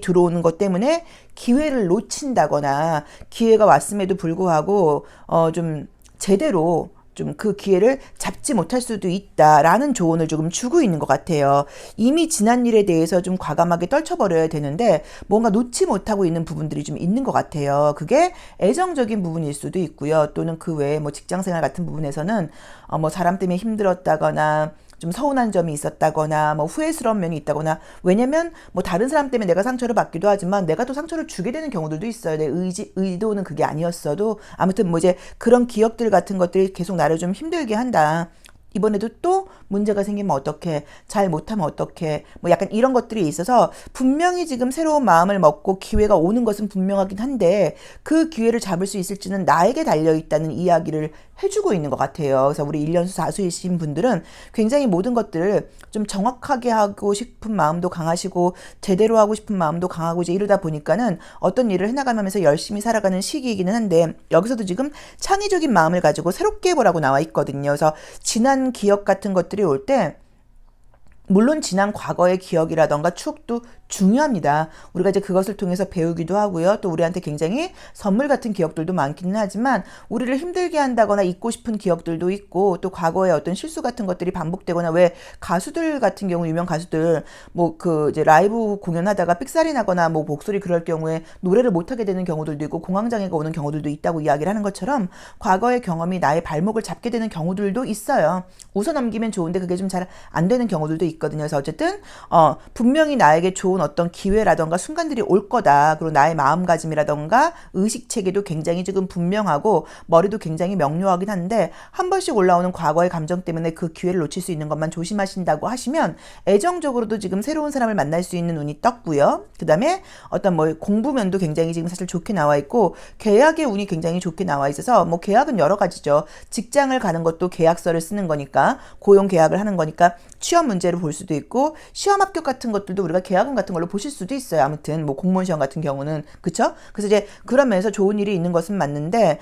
들어오는 것 때문에 기회를 놓친다거나 기회가 왔음에도 불구하고 좀 제대로 좀 그 기회를 잡지 못할 수도 있다라는 조언을 조금 주고 있는 것 같아요. 이미 지난 일에 대해서 좀 과감하게 떨쳐버려야 되는데 뭔가 놓지 못하고 있는 부분들이 좀 있는 것 같아요. 그게 애정적인 부분일 수도 있고요. 또는 그 외에 뭐 직장생활 같은 부분에서는 뭐 사람 때문에 힘들었다거나 좀 서운한 점이 있었다거나 뭐 후회스러운 면이 있다거나 왜냐면 뭐 다른 사람 때문에 내가 상처를 받기도 하지만 내가 또 상처를 주게 되는 경우들도 있어요. 내 의도는 그게 아니었어도 아무튼 뭐 이제 그런 기억들 같은 것들이 계속 나를 좀 힘들게 한다. 이번에도 또 문제가 생기면 어떡해, 잘 못하면 어떡해, 뭐 약간 이런 것들이 있어서 분명히 지금 새로운 마음을 먹고 기회가 오는 것은 분명하긴 한데 그 기회를 잡을 수 있을지는 나에게 달려있다는 이야기를 해주고 있는 것 같아요. 그래서 우리 1년수 사수이신 분들은 굉장히 모든 것들을 좀 정확하게 하고 싶은 마음도 강하시고 제대로 하고 싶은 마음도 강하고 이제 이러다 보니까는 어떤 일을 해나가면서 열심히 살아가는 시기이기는 한데 여기서도 지금 창의적인 마음을 가지고 새롭게 해보라고 나와 있거든요. 그래서 지난 기억 같은 것들이 올 때 물론 지난 과거의 기억이라던가 추억도 중요합니다. 우리가 이제 그것을 통해서 배우기도 하고요. 또 우리한테 굉장히 선물 같은 기억들도 많기는 하지만 우리를 힘들게 한다거나 잊고 싶은 기억들도 있고 또 과거의 어떤 실수 같은 것들이 반복되거나 왜 가수들 같은 경우 유명 가수들 뭐 그 이제 라이브 공연하다가 삑살이 나거나 뭐 목소리 그럴 경우에 노래를 못하게 되는 경우들도 있고 공황장애가 오는 경우들도 있다고 이야기를 하는 것처럼 과거의 경험이 나의 발목을 잡게 되는 경우들도 있어요. 웃어넘기면 좋은데 그게 좀 잘 안 되는 경우들도 있거든요. 그래서 어쨌든 분명히 나에게 좋은 어떤 기회라던가 순간들이 올 거다. 그리고 나의 마음가짐이라던가 의식체계도 굉장히 지금 분명하고 머리도 굉장히 명료하긴 한데 한 번씩 올라오는 과거의 감정 때문에 그 기회를 놓칠 수 있는 것만 조심하신다고 하시면 애정적으로도 지금 새로운 사람을 만날 수 있는 운이 떴고요. 그 다음에 어떤 뭐 공부면도 굉장히 지금 사실 좋게 나와 있고 계약의 운이 굉장히 좋게 나와 있어서 뭐 계약은 여러 가지죠. 직장을 가는 것도 계약서를 쓰는 거니까 고용 계약을 하는 거니까 취업 문제를 볼 수도 있고 시험 합격 같은 것들도 우리가 계약금 같은 걸로 보실 수도 있어요. 아무튼 뭐 공무원 시험 같은 경우는 그쵸? 그래서 이제 그런 면에서 좋은 일이 있는 것은 맞는데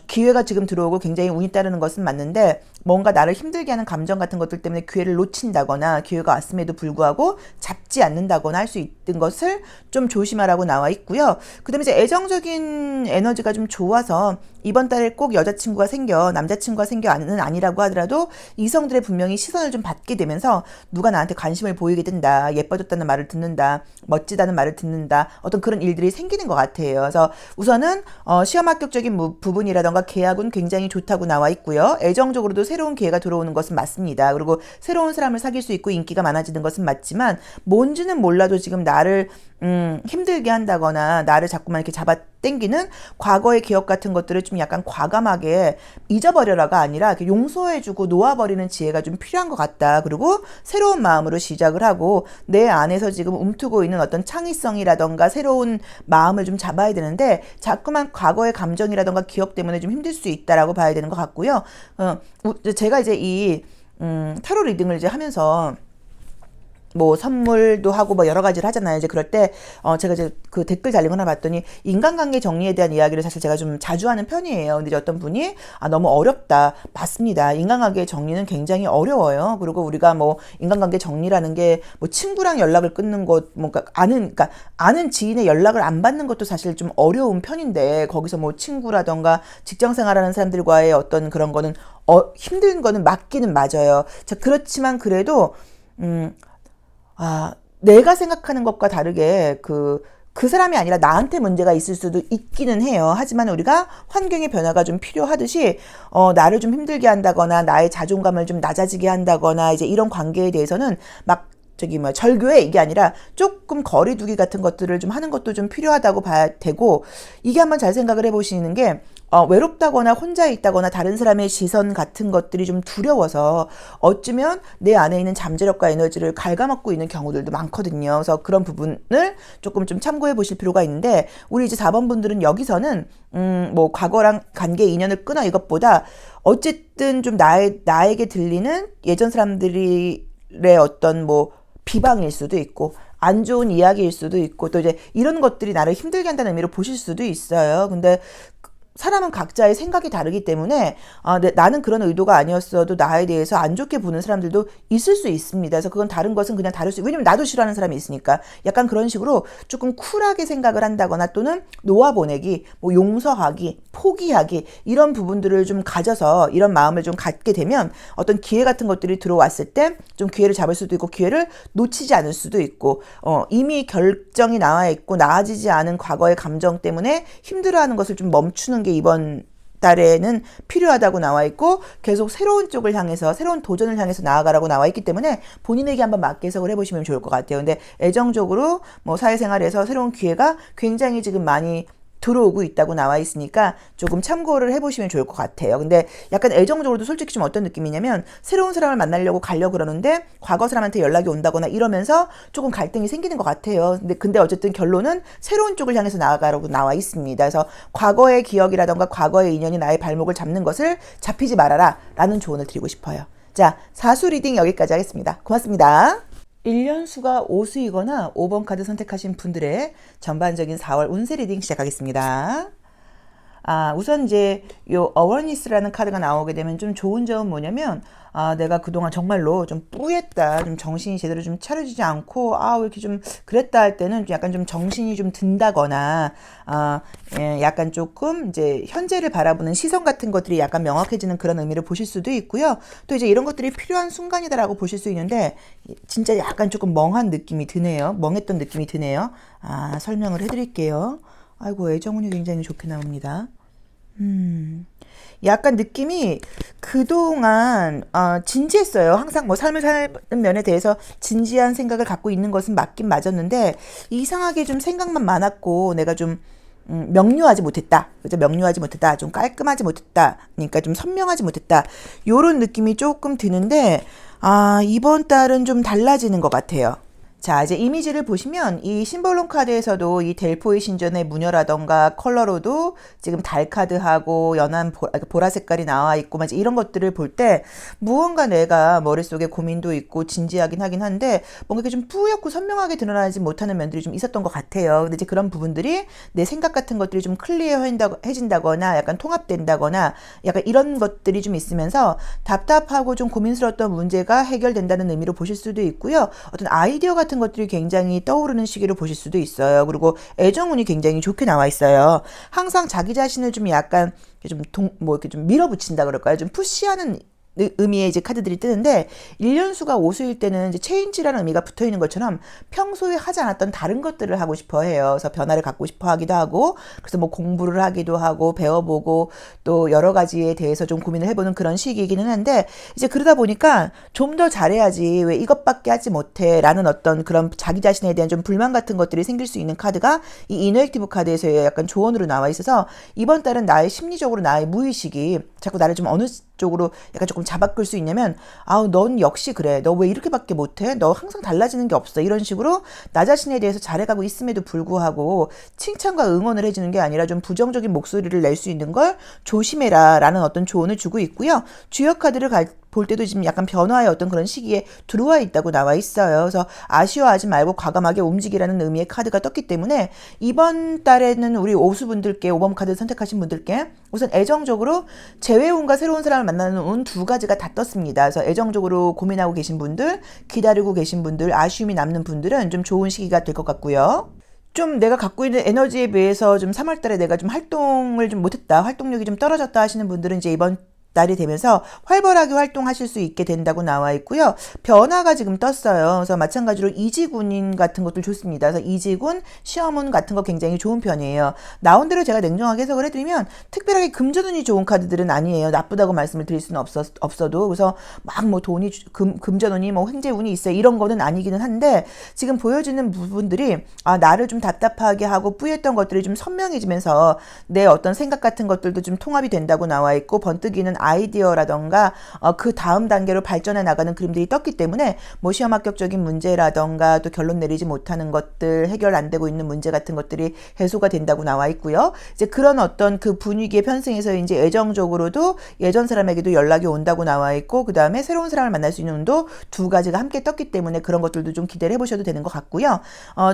기회가 지금 들어오고 굉장히 운이 따르는 것은 맞는데 뭔가 나를 힘들게 하는 감정 같은 것들 때문에 기회를 놓친다거나 기회가 왔음에도 불구하고 잡지 않는다거나 할 수 있는 것을 좀 조심하라고 나와 있고요. 그 다음에 이제 애정적인 에너지가 좀 좋아서 이번 달에 꼭 여자친구가 생겨 남자친구가 생겨는 아니라고 하더라도 이성들의 분명히 시선을 좀 받게 되면서 누가 나한테 관심을 보이게 된다. 예뻐졌다는 말을 듣는다. 멋지다는 말을 듣는다. 어떤 그런 일들이 생기는 것 같아요. 그래서 우선은 시험 합격적인 부분이라던가 계약은 굉장히 좋다고 나와 있고요. 애정적으로도 새로운 기회가 들어오는 것은 맞습니다. 그리고 새로운 사람을 사귈 수 있고 인기가 많아지는 것은 맞지만 뭔지는 몰라도 지금 나를 힘들게 한다거나 나를 자꾸만 이렇게 잡아 당기는 과거의 기억 같은 것들을 좀 약간 과감하게 잊어버려라가 아니라 이렇게 용서해주고 놓아버리는 지혜가 좀 필요한 것 같다. 그리고 새로운 마음으로 시작을 하고 내 안에서 지금 움트고 있는 어떤 창의성이라던가 새로운 마음을 좀 잡아야 되는데 자꾸만 과거의 감정이라던가 기억 때문에 좀 힘들 수 있다라고 봐야 되는 것 같고요. 제가 이제 이 타로 리딩을 이제 하면서 뭐 선물도 하고 뭐 여러 가지를 하잖아요. 이제 그럴 때 제가 이제 그 댓글 달린 거 하나 봤더니 인간관계 정리에 대한 이야기를 사실 제가 좀 자주 하는 편이에요. 근데 이제 어떤 분이 너무 어렵다. 맞습니다. 인간관계 정리는 굉장히 어려워요. 그리고 우리가 뭐 인간관계 정리라는 게 뭐 친구랑 연락을 끊는 것, 뭔가 그러니까 아는 지인의 연락을 안 받는 것도 사실 좀 어려운 편인데 거기서 뭐 친구라던가 직장 생활하는 사람들과의 어떤 그런 거는 힘든 거는 맞기는 맞아요. 자, 그렇지만 그래도 내가 생각하는 것과 다르게 그 사람이 아니라 나한테 문제가 있을 수도 있기는 해요. 하지만 우리가 환경의 변화가 좀 필요하듯이, 나를 좀 힘들게 한다거나, 나의 자존감을 좀 낮아지게 한다거나, 이제 이런 관계에 대해서는 막 절교해 이게 아니라 조금 거리두기 같은 것들을 좀 하는 것도 좀 필요하다고 봐야 되고, 이게 한번 잘 생각을 해보시는 게 외롭다거나 혼자 있다거나 다른 사람의 시선 같은 것들이 좀 두려워서 어쩌면 내 안에 있는 잠재력과 에너지를 갉아먹고 있는 경우들도 많거든요. 그래서 그런 부분을 조금 좀 참고해 보실 필요가 있는데, 우리 이제 4번 분들은 여기서는 뭐 과거랑 관계 인연을 끊어 이것보다 어쨌든 좀 나에게 들리는 예전 사람들의 어떤 뭐 비방일 수도 있고 안 좋은 이야기일 수도 있고 또 이제 이런 것들이 나를 힘들게 한다는 의미로 보실 수도 있어요. 근데 사람은 각자의 생각이 다르기 때문에 나는 그런 의도가 아니었어도 나에 대해서 안 좋게 보는 사람들도 있을 수 있습니다. 그래서 그건 다른 것은 그냥 다를 수, 왜냐면 나도 싫어하는 사람이 있으니까 약간 그런 식으로 조금 쿨하게 생각을 한다거나 또는 놓아보내기, 뭐 용서하기, 포기하기 이런 부분들을 좀 가져서 이런 마음을 좀 갖게 되면 어떤 기회 같은 것들이 들어왔을 때 좀 기회를 잡을 수도 있고 기회를 놓치지 않을 수도 있고 이미 결정이 나와 있고 나아지지 않은 과거의 감정 때문에 힘들어하는 것을 좀 멈추는 게 이번 달에는 필요하다고 나와 있고 계속 새로운 쪽을 향해서 새로운 도전을 향해서 나아가라고 나와 있기 때문에 본인에게 한번 맞게 해석을 해보시면 좋을 것 같아요. 근데 애정적으로 뭐 사회생활에서 새로운 기회가 굉장히 지금 많이 들어오고 있다고 나와 있으니까 조금 참고를 해보시면 좋을 것 같아요. 근데 약간 애정적으로도 솔직히 좀 어떤 느낌이냐면 새로운 사람을 만나려고 가려고 그러는데 과거 사람한테 연락이 온다거나 이러면서 조금 갈등이 생기는 것 같아요. 근데 어쨌든 결론은 새로운 쪽을 향해서 나아가라고 나와 있습니다. 그래서 과거의 기억이라던가 과거의 인연이 나의 발목을 잡는 것을 잡히지 말아라 라는 조언을 드리고 싶어요. 자, 사수 리딩 여기까지 하겠습니다. 고맙습니다. 1년 수가 오수이거나 5번 카드 선택하신 분들의 전반적인 4월 운세 리딩 시작하겠습니다. 우선 이제 요 어워니스라는 카드가 나오게 되면 좀 좋은 점은 뭐냐면 내가 그동안 정말로 좀 뿌였다, 좀 정신이 제대로 좀 차려지지 않고 왜 이렇게 좀 그랬다 할 때는 약간 좀 정신이 좀 든다거나 약간 조금 이제 현재를 바라보는 시선 같은 것들이 약간 명확해지는 그런 의미를 보실 수도 있고요. 또 이제 이런 것들이 필요한 순간이다라고 보실 수 있는데 진짜 약간 조금 멍한 느낌이 드네요. 멍했던 느낌이 드네요. 설명을 해드릴게요. 아이고, 애정운이 굉장히 좋게 나옵니다. 약간 느낌이 그동안 진지했어요. 항상 뭐 삶을 사는 면에 대해서 진지한 생각을 갖고 있는 것은 맞긴 맞았는데 이상하게 좀 생각만 많았고 내가 좀 명료하지 못했다. 그죠? 명료하지 못했다. 좀 깔끔하지 못했다. 그러니까 좀 선명하지 못했다. 요런 느낌이 조금 드는데 이번 달은 좀 달라지는 것 같아요. 자, 이제 이미지를 보시면 이 심볼론 카드에서도 이 델포이 신전의 무녀라던가 컬러로도 지금 달 카드하고 연한 보라 색깔이 나와 있고 막 이런 것들을 볼 때 무언가 내가 머릿속에 고민도 있고 진지하긴 하긴 한데 뭔가 이렇게 좀 뿌옇고 선명하게 드러나지 못하는 면들이 좀 있었던 것 같아요. 근데 이제 그런 부분들이 내 생각 같은 것들이 좀 클리어해진다거나 약간 통합된다거나 약간 이런 것들이 좀 있으면서 답답하고 좀 고민스러웠던 문제가 해결된다는 의미로 보실 수도 있고요. 어떤 아이디어 같은 것들이 굉장히 떠오르는 시기로 보실 수도 있어요. 그리고 애정운이 굉장히 좋게 나와 있어요. 항상 자기 자신을 좀 약간 이렇게 좀 밀어붙인다 그럴까요? 좀 푸시하는 의미의 이제 카드들이 뜨는데 1년수가 오수일 때는 이제 체인지라는 의미가 붙어 있는 것처럼 평소에 하지 않았던 다른 것들을 하고 싶어 해요. 그래서 변화를 갖고 싶어 하기도 하고 그래서 뭐 공부를 하기도 하고 배워보고 또 여러 가지에 대해서 좀 고민을 해보는 그런 시기이기는 한데 이제 그러다 보니까 좀 더 잘해야지 왜 이것밖에 하지 못해 라는 어떤 그런 자기 자신에 대한 좀 불만 같은 것들이 생길 수 있는 카드가 이 이너액티브 카드에서의 약간 조언으로 나와 있어서 이번 달은 나의 심리적으로 나의 무의식이 자꾸 나를 좀 어느 쪽으로 약간 조금 잡아끌 수 있냐면 넌 역시 그래. 너 왜 이렇게밖에 못해? 너 항상 달라지는 게 없어. 이런 식으로 나 자신에 대해서 잘해가고 있음에도 불구하고 칭찬과 응원을 해주는 게 아니라 좀 부정적인 목소리를 낼 수 있는 걸 조심해라 라는 어떤 조언을 주고 있고요. 주역 카드를 볼 때도 지금 약간 변화의 어떤 그런 시기에 들어와 있다고 나와 있어요. 그래서 아쉬워하지 말고 과감하게 움직이라는 의미의 카드가 떴기 때문에 이번 달에는 우리 오수분들께 5번 카드 선택하신 분들께 우선 애정적으로 재회운과 새로운 사람을 만나는 운 두 가지가 다 떴습니다. 그래서 애정적으로 고민하고 계신 분들, 기다리고 계신 분들, 아쉬움이 남는 분들은 좀 좋은 시기가 될 것 같고요. 좀 내가 갖고 있는 에너지에 비해서 좀 3월 달에 내가 좀 활동을 좀 못했다, 활동력이 좀 떨어졌다 하시는 분들은 이제 이번 달이 되면서 활발하게 활동하실 수 있게 된다고 나와 있고요. 변화가 지금 떴어요. 그래서 마찬가지로 이지군인 같은 것들 좋습니다. 그래서 이지군, 시험운 같은 거 굉장히 좋은 편이에요. 나온 대로 제가 냉정하게 해석을 해드리면 특별하게 금전운이 좋은 카드들은 아니에요. 나쁘다고 말씀을 드릴 수는 없어도. 그래서 막 뭐 돈이 금전운이 뭐 횡재운이 있어요. 이런 거는 아니기는 한데 지금 보여지는 부분들이 나를 좀 답답하게 하고 뿌였던 것들이 좀 선명해지면서 내 어떤 생각 같은 것들도 좀 통합이 된다고 나와 있고 번뜩이는 아이디어라던가 그 다음 단계로 발전해 나가는 그림들이 떴기 때문에 뭐 시험 합격적인 문제라던가 또 결론 내리지 못하는 것들, 해결 안 되고 있는 문제 같은 것들이 해소가 된다고 나와 있고요. 이제 그런 어떤 그 분위기에 편승해서 이제 애정적으로도 예전 사람에게도 연락이 온다고 나와 있고 그 다음에 새로운 사람을 만날 수 있는 운도 두 가지가 함께 떴기 때문에 그런 것들도 좀 기대를 해보셔도 되는 것 같고요.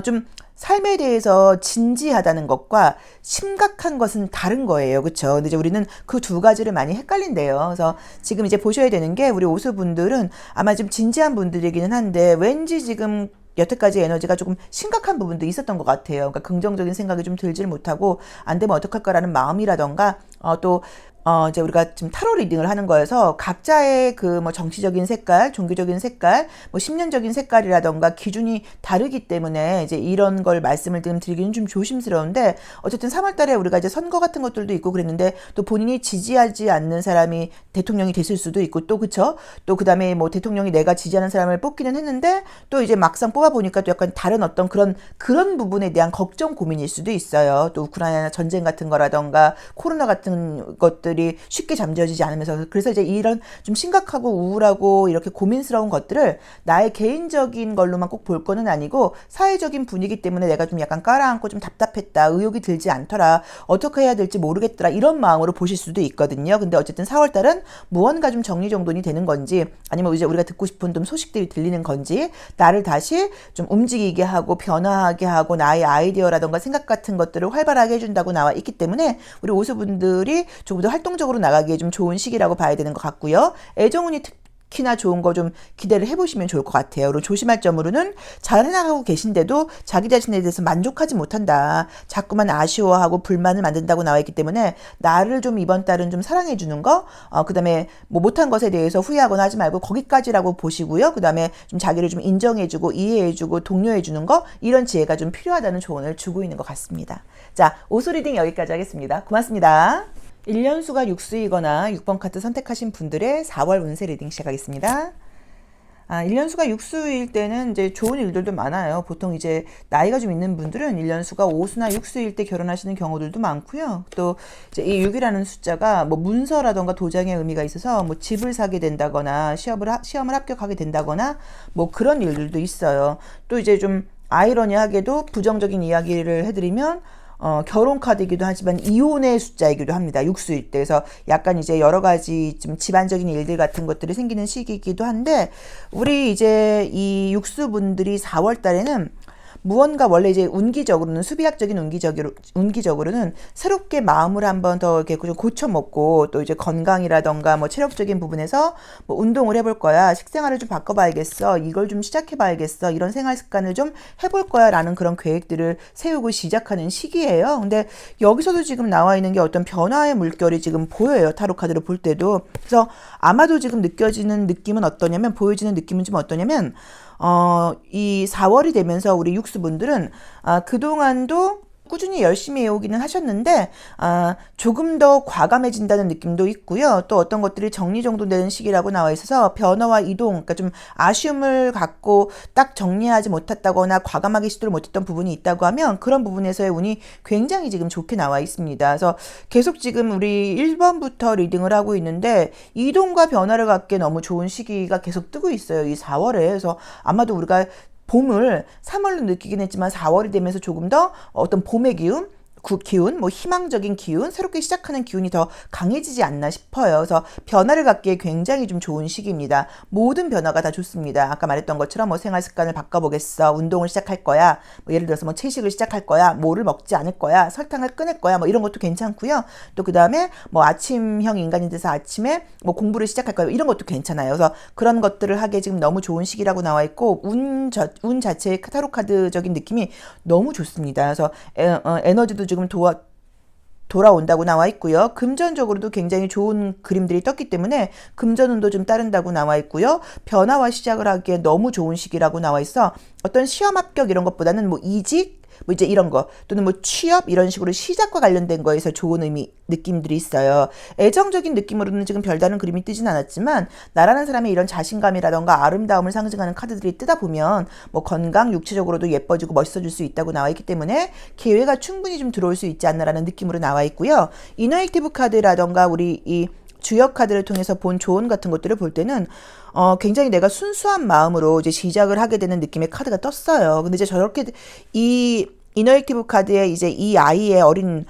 좀 삶에 대해서 진지하다는 것과 심각한 것은 다른 거예요. 그렇죠? 근데 이제 우리는 그 두 가지를 많이 헷갈린대요. 그래서 지금 이제 보셔야 되는 게 우리 오수분들은 아마 좀 진지한 분들이기는 한데 왠지 지금 여태까지 에너지가 조금 심각한 부분도 있었던 것 같아요. 그러니까 긍정적인 생각이 좀 들질 못하고 안 되면 어떡할까라는 마음이라던가 또 이제 우리가 지금 타로 리딩을 하는 거여서 각자의 그 뭐 정치적인 색깔, 종교적인 색깔, 뭐 신념적인 색깔이라던가 기준이 다르기 때문에 이제 이런 걸 말씀을 드리기는 좀 조심스러운데 어쨌든 3월 달에 우리가 이제 선거 같은 것들도 있고 그랬는데 또 본인이 지지하지 않는 사람이 대통령이 됐을 수도 있고 또 그쵸? 또 그다음에 뭐 대통령이 내가 지지하는 사람을 뽑기는 했는데 또 이제 막상 뽑아 보니까 또 약간 다른 어떤 그런 부분에 대한 걱정 고민일 수도 있어요. 또 우크라이나 전쟁 같은 거라던가 코로나 같은 것들이 쉽게 잠재워지지 않으면서 그래서 이제 이런 좀 심각하고 우울하고 이렇게 고민스러운 것들을 나의 개인적인 걸로만 꼭 볼 거는 아니고 사회적인 분위기 때문에 내가 좀 약간 깔아앉고 좀 답답했다, 의욕이 들지 않더라, 어떻게 해야 될지 모르겠더라 이런 마음으로 보실 수도 있거든요. 근데 어쨌든 4월 달은 무언가 좀 정리정돈이 되는 건지 아니면 이제 우리가 듣고 싶은 좀 소식들이 들리는 건지 나를 다시 좀 움직이게 하고 변화하게 하고 나의 아이디어라던가 생각 같은 것들을 활발하게 해준다고 나와 있기 때문에 우리 오수분들이 조금 더 활동적으로 나가기에 좀 좋은 시기라고 봐야 되는 것 같고요. 애정운이 특히나 좋은 거 좀 기대를 해보시면 좋을 것 같아요. 그리고 조심할 점으로는 잘 해나가고 계신데도 자기 자신에 대해서 만족하지 못한다. 자꾸만 아쉬워하고 불만을 만든다고 나와 있기 때문에 나를 좀 이번 달은 좀 사랑해 주는 거, 그 다음에 뭐 못한 것에 대해서 후회하거나 하지 말고 거기까지라고 보시고요. 그 다음에 좀 자기를 좀 인정해주고 이해해주고 독려해주는 거, 이런 지혜가 좀 필요하다는 조언을 주고 있는 것 같습니다. 자, 오수 리딩 여기까지 하겠습니다. 고맙습니다. 1년수가 육수이거나 6번 카드 선택하신 분들의 4월 운세 리딩 시작하겠습니다. 1년수가 육수일 때는 이제 좋은 일들도 많아요. 보통 이제 나이가 좀 있는 분들은 1년수가 오수나 육수일 때 결혼하시는 경우들도 많고요. 또 이제 이 6이라는 숫자가 뭐 문서라던가 도장의 의미가 있어서 뭐 집을 사게 된다거나 시험을 합격하게 된다거나 뭐 그런 일들도 있어요. 또 이제 좀 아이러니하게도 부정적인 이야기를 해드리면 결혼 카드이기도 하지만 이혼의 숫자이기도 합니다. 육수일 때. 그래서 약간 이제 여러 가지 좀 집안적인 일들 같은 것들이 생기는 시기이기도 한데 우리 이제 이 육수분들이 4월 달에는 무언가 원래 이제 운기적으로는 수비학적인 운기적으로는 새롭게 마음을 한번 더 이렇게 고쳐먹고 또 이제 건강이라던가 뭐 체력적인 부분에서 뭐 운동을 해볼 거야, 식생활을 좀 바꿔봐야겠어, 이걸 좀 시작해봐야겠어, 이런 생활 습관을 좀 해볼 거야라는 그런 계획들을 세우고 시작하는 시기예요. 근데 여기서도 지금 나와 있는 게 어떤 변화의 물결이 지금 보여요. 타로 카드로 볼 때도. 그래서 아마도 지금 느껴지는 느낌은 어떠냐면 보여지는 느낌은 좀 어떠냐면 이 4월이 되면서 우리 육수분들은 그동안도 꾸준히 열심히 해오기는 하셨는데 조금 더 과감해진다는 느낌도 있고요. 또 어떤 것들이 정리정돈되는 시기라고 나와 있어서 변화와 이동, 그러니까 좀 아쉬움을 갖고 딱 정리하지 못했다거나 과감하게 시도를 못했던 부분이 있다고 하면 그런 부분에서의 운이 굉장히 지금 좋게 나와 있습니다. 그래서 계속 지금 우리 1번부터 리딩을 하고 있는데 이동과 변화를 갖기에 너무 좋은 시기가 계속 뜨고 있어요. 이 4월에. 그래서 아마도 우리가 봄을 3월로 느끼긴 했지만 4월이 되면서 조금 더 어떤 봄의 기운, 뭐 희망적인 기운, 새롭게 시작하는 기운이 더 강해지지 않나 싶어요. 그래서 변화를 갖기에 굉장히 좀 좋은 시기입니다. 모든 변화가 다 좋습니다. 아까 말했던 것처럼 뭐 생활 습관을 바꿔보겠어, 운동을 시작할 거야, 뭐 예를 들어서 뭐 채식을 시작할 거야, 뭐를 먹지 않을 거야, 설탕을 끊을 거야, 뭐 이런 것도 괜찮고요. 또 그 다음에 뭐 아침형 인간이 돼서 아침에 뭐 공부를 시작할 거야, 이런 것도 괜찮아요. 그래서 그런 것들을 하기에 지금 너무 좋은 시기라고 나와 있고 운 자체의 타로 카드적인 느낌이 너무 좋습니다. 그래서 에너지도 지금 돌아온다고 나와 있고요. 금전적으로도 굉장히 좋은 그림들이 떴기 때문에 금전운도 좀 따른다고 나와 있고요. 변화와 시작을 하기에 너무 좋은 시기라고 나와 있어. 어떤 시험 합격 이런 것보다는 뭐 이직 뭐 이제 이런 거 또는 뭐 취업 이런 식으로 시작과 관련된 거에서 좋은 느낌들이 있어요. 애정적인 느낌으로는 지금 별다른 그림이 뜨진 않았지만 나라는 사람의 이런 자신감이라던가 아름다움을 상징하는 카드들이 뜨다 보면 뭐 건강, 육체적으로도 예뻐지고 멋있어질 수 있다고 나와 있기 때문에 기회가 충분히 좀 들어올 수 있지 않나라는 느낌으로 나와 있고요. 이너액티브 카드라던가 우리 이 주역 카드를 통해서 본 조언 같은 것들을 볼 때는 굉장히 내가 순수한 마음으로 이제 시작을 하게 되는 느낌의 카드가 떴어요. 근데 이제 저렇게 이 이너액티브 카드에 이제 이 아이의 어린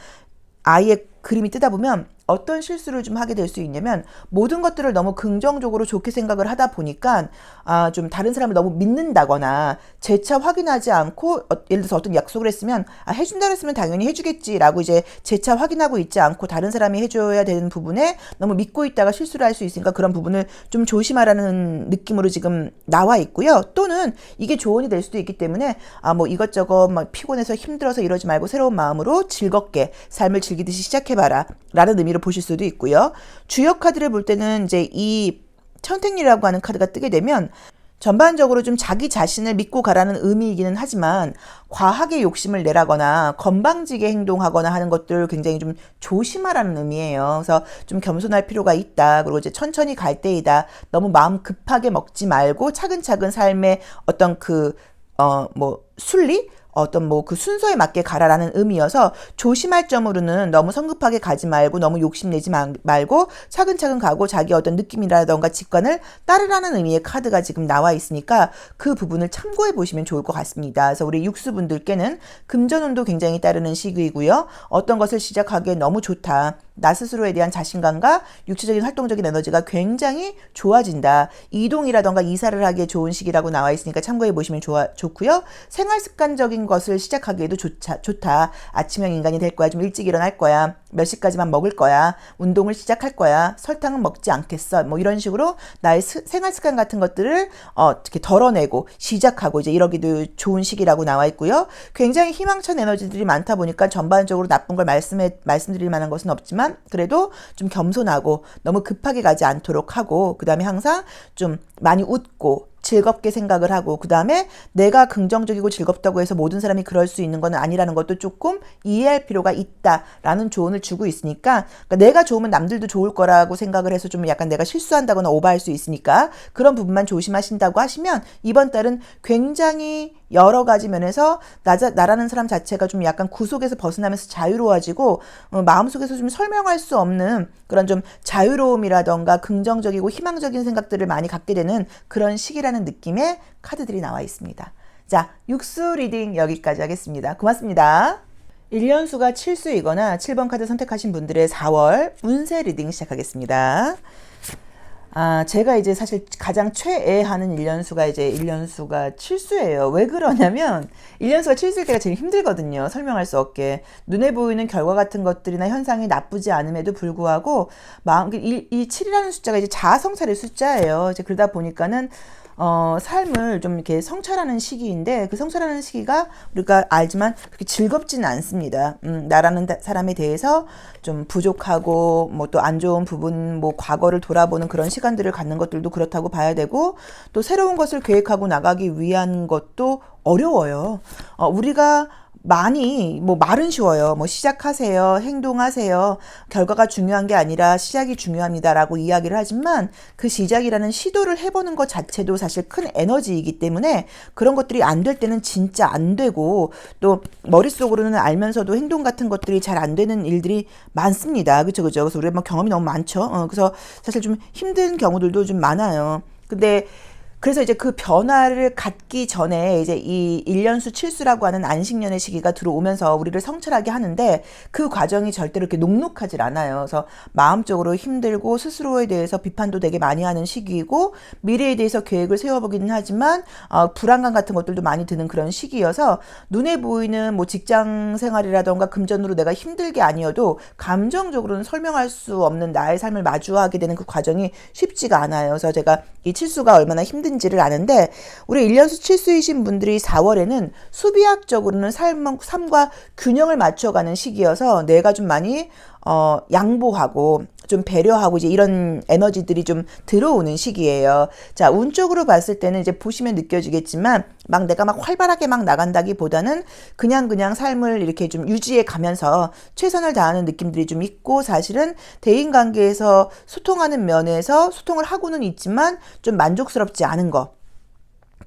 아이의 그림이 뜨다 보면 어떤 실수를 좀 하게 될 수 있냐면 모든 것들을 너무 긍정적으로 좋게 생각을 하다 보니까 좀 다른 사람을 너무 믿는다거나 재차 확인하지 않고 예를 들어서 어떤 약속을 했으면 해준다 그랬으면 당연히 해주겠지라고 이제 재차 확인하고 있지 않고 다른 사람이 해줘야 되는 부분에 너무 믿고 있다가 실수를 할 수 있으니까 그런 부분을 좀 조심하라는 느낌으로 지금 나와 있고요. 또는 이게 조언이 될 수도 있기 때문에 뭐 이것저것 막 피곤해서 힘들어서 이러지 말고 새로운 마음으로 즐겁게 삶을 즐기듯이 시작해봐라 라는 의미로 보실 수도 있고요. 주역 카드를 볼 때는 이제 이 천택리라고 하는 카드가 뜨게 되면 전반적으로 좀 자기 자신을 믿고 가라는 의미이기는 하지만 과하게 욕심을 내라거나 건방지게 행동하거나 하는 것들을 굉장히 좀 조심하라는 의미예요. 그래서 좀 겸손할 필요가 있다. 그리고 이제 천천히 갈 때이다. 너무 마음 급하게 먹지 말고 차근차근 삶의 어떤 순리? 어떤 뭐 그 순서에 맞게 가라라는 의미여서 조심할 점으로는 너무 성급하게 가지 말고 너무 욕심내지 말고 차근차근 가고 자기 어떤 느낌이라던가 직관을 따르라는 의미의 카드가 지금 나와 있으니까 그 부분을 참고해 보시면 좋을 것 같습니다. 그래서 우리 육수분들께는 금전운도 굉장히 따르는 시기이고요. 어떤 것을 시작하기에 너무 좋다. 나 스스로에 대한 자신감과 육체적인 활동적인 에너지가 굉장히 좋아진다. 이동이라던가 이사를 하기에 좋은 시기라고 나와 있으니까 참고해 보시면 좋고요. 생활 습관적인 것을 시작하기에도 좋다. 아침형 인간이 될 거야. 좀 일찍 일어날 거야. 몇 시까지만 먹을 거야. 운동을 시작할 거야. 설탕은 먹지 않겠어. 뭐 이런 식으로 나의 생활 습관 같은 것들을 이렇게 덜어내고 시작하고 이제 이러기도 좋은 시기라고 나와 있고요. 굉장히 희망찬 에너지들이 많다 보니까 전반적으로 나쁜 걸 말씀드릴 만한 것은 없지만 그래도 좀 겸손하고 너무 급하게 가지 않도록 하고 그 다음에 항상 좀 많이 웃고 즐겁게 생각을 하고 그 다음에 내가 긍정적이고 즐겁다고 해서 모든 사람이 그럴 수 있는 건 아니라는 것도 조금 이해할 필요가 있다라는 조언을 주고 있으니까 그러니까 내가 좋으면 남들도 좋을 거라고 생각을 해서 좀 약간 내가 실수한다거나 오버할 수 있으니까 그런 부분만 조심하신다고 하시면 이번 달은 굉장히 여러 가지 면에서 나라는 사람 자체가 좀 약간 구속에서 벗어나면서 자유로워지고 마음속에서 좀 설명할 수 없는 그런 좀 자유로움이라던가 긍정적이고 희망적인 생각들을 많이 갖게 되는 그런 시기라는 느낌의 카드들이 나와 있습니다. 자, 육수 리딩 여기까지 하겠습니다. 고맙습니다. 1년수가 7수이거나 7번 카드 선택하신 분들의 4월 운세 리딩 시작하겠습니다. 제가 이제 사실 가장 최애하는 1년수가 이제 1년수가 7수예요. 왜 그러냐면 1년수가 7수일 때가 제일 힘들거든요. 설명할 수 없게. 눈에 보이는 결과 같은 것들이나 현상이 나쁘지 않음에도 불구하고 이 7이라는 숫자가 이제 자아성찰의 숫자예요. 이제 그러다 보니까는 삶을 좀 이렇게 성찰하는 시기인데 그 성찰하는 시기가 우리가 알지만 그렇게 즐겁지는 않습니다. 나라는 사람에 대해서 좀 부족하고 뭐 또 안 좋은 부분 뭐 과거를 돌아보는 그런 시간들을 갖는 것들도 그렇다고 봐야 되고 또 새로운 것을 계획하고 나가기 위한 것도 어려워요. 우리가 많이 말은 쉬워요. 시작하세요. 행동하세요. 결과가 중요한 게 아니라 시작이 중요합니다라고 이야기를 하지만 그 시작이라는 시도를 해보는 것 자체도 사실 큰 에너지이기 때문에 그런 것들이 안 될 때는 진짜 안 되고 또 머릿속으로는 알면서도 행동 같은 것들이 잘 안 되는 일들이 많습니다. 그렇죠, 그렇죠. 그래서 우리가 경험이 너무 많죠. 그래서 사실 좀 힘든 경우들도 좀 많아요. 근데 그래서 이제 그 변화를 갖기 전에 이제 이 1년수 7수라고 하는 안식년의 시기가 들어오면서 우리를 성찰하게 하는데 그 과정이 절대로 이렇게 녹록하질 않아요. 그래서 마음적으로 힘들고 스스로에 대해서 비판도 되게 많이 하는 시기이고 미래에 대해서 계획을 세워보기는 하지만 불안감 같은 것들도 많이 드는 그런 시기여서 눈에 보이는 직장 생활이라던가 금전으로 내가 힘들 게 아니어도 감정적으로는 설명할 수 없는 나의 삶을 마주하게 되는 그 과정이 쉽지가 않아요. 그래서 제가 이 7수가 얼마나 힘든지 힘든지를 아는데 우리 1년수 칠수이신 분들이 4월에는 수비학적으로는 삶과 균형을 맞춰가는 시기여서 뇌가 좀 많이 양보하고 좀 배려하고 이제 이런 에너지들이 좀 들어오는 시기예요. 자, 운쪽으로 봤을 때는 이제 보시면 느껴지겠지만 막 내가 막 활발하게 막 나간다기보다는 그냥 삶을 이렇게 좀 유지해 가면서 최선을 다하는 느낌들이 좀 있고 사실은 대인 관계에서 소통하는 면에서 소통을 하고는 있지만 좀 만족스럽지 않은 거.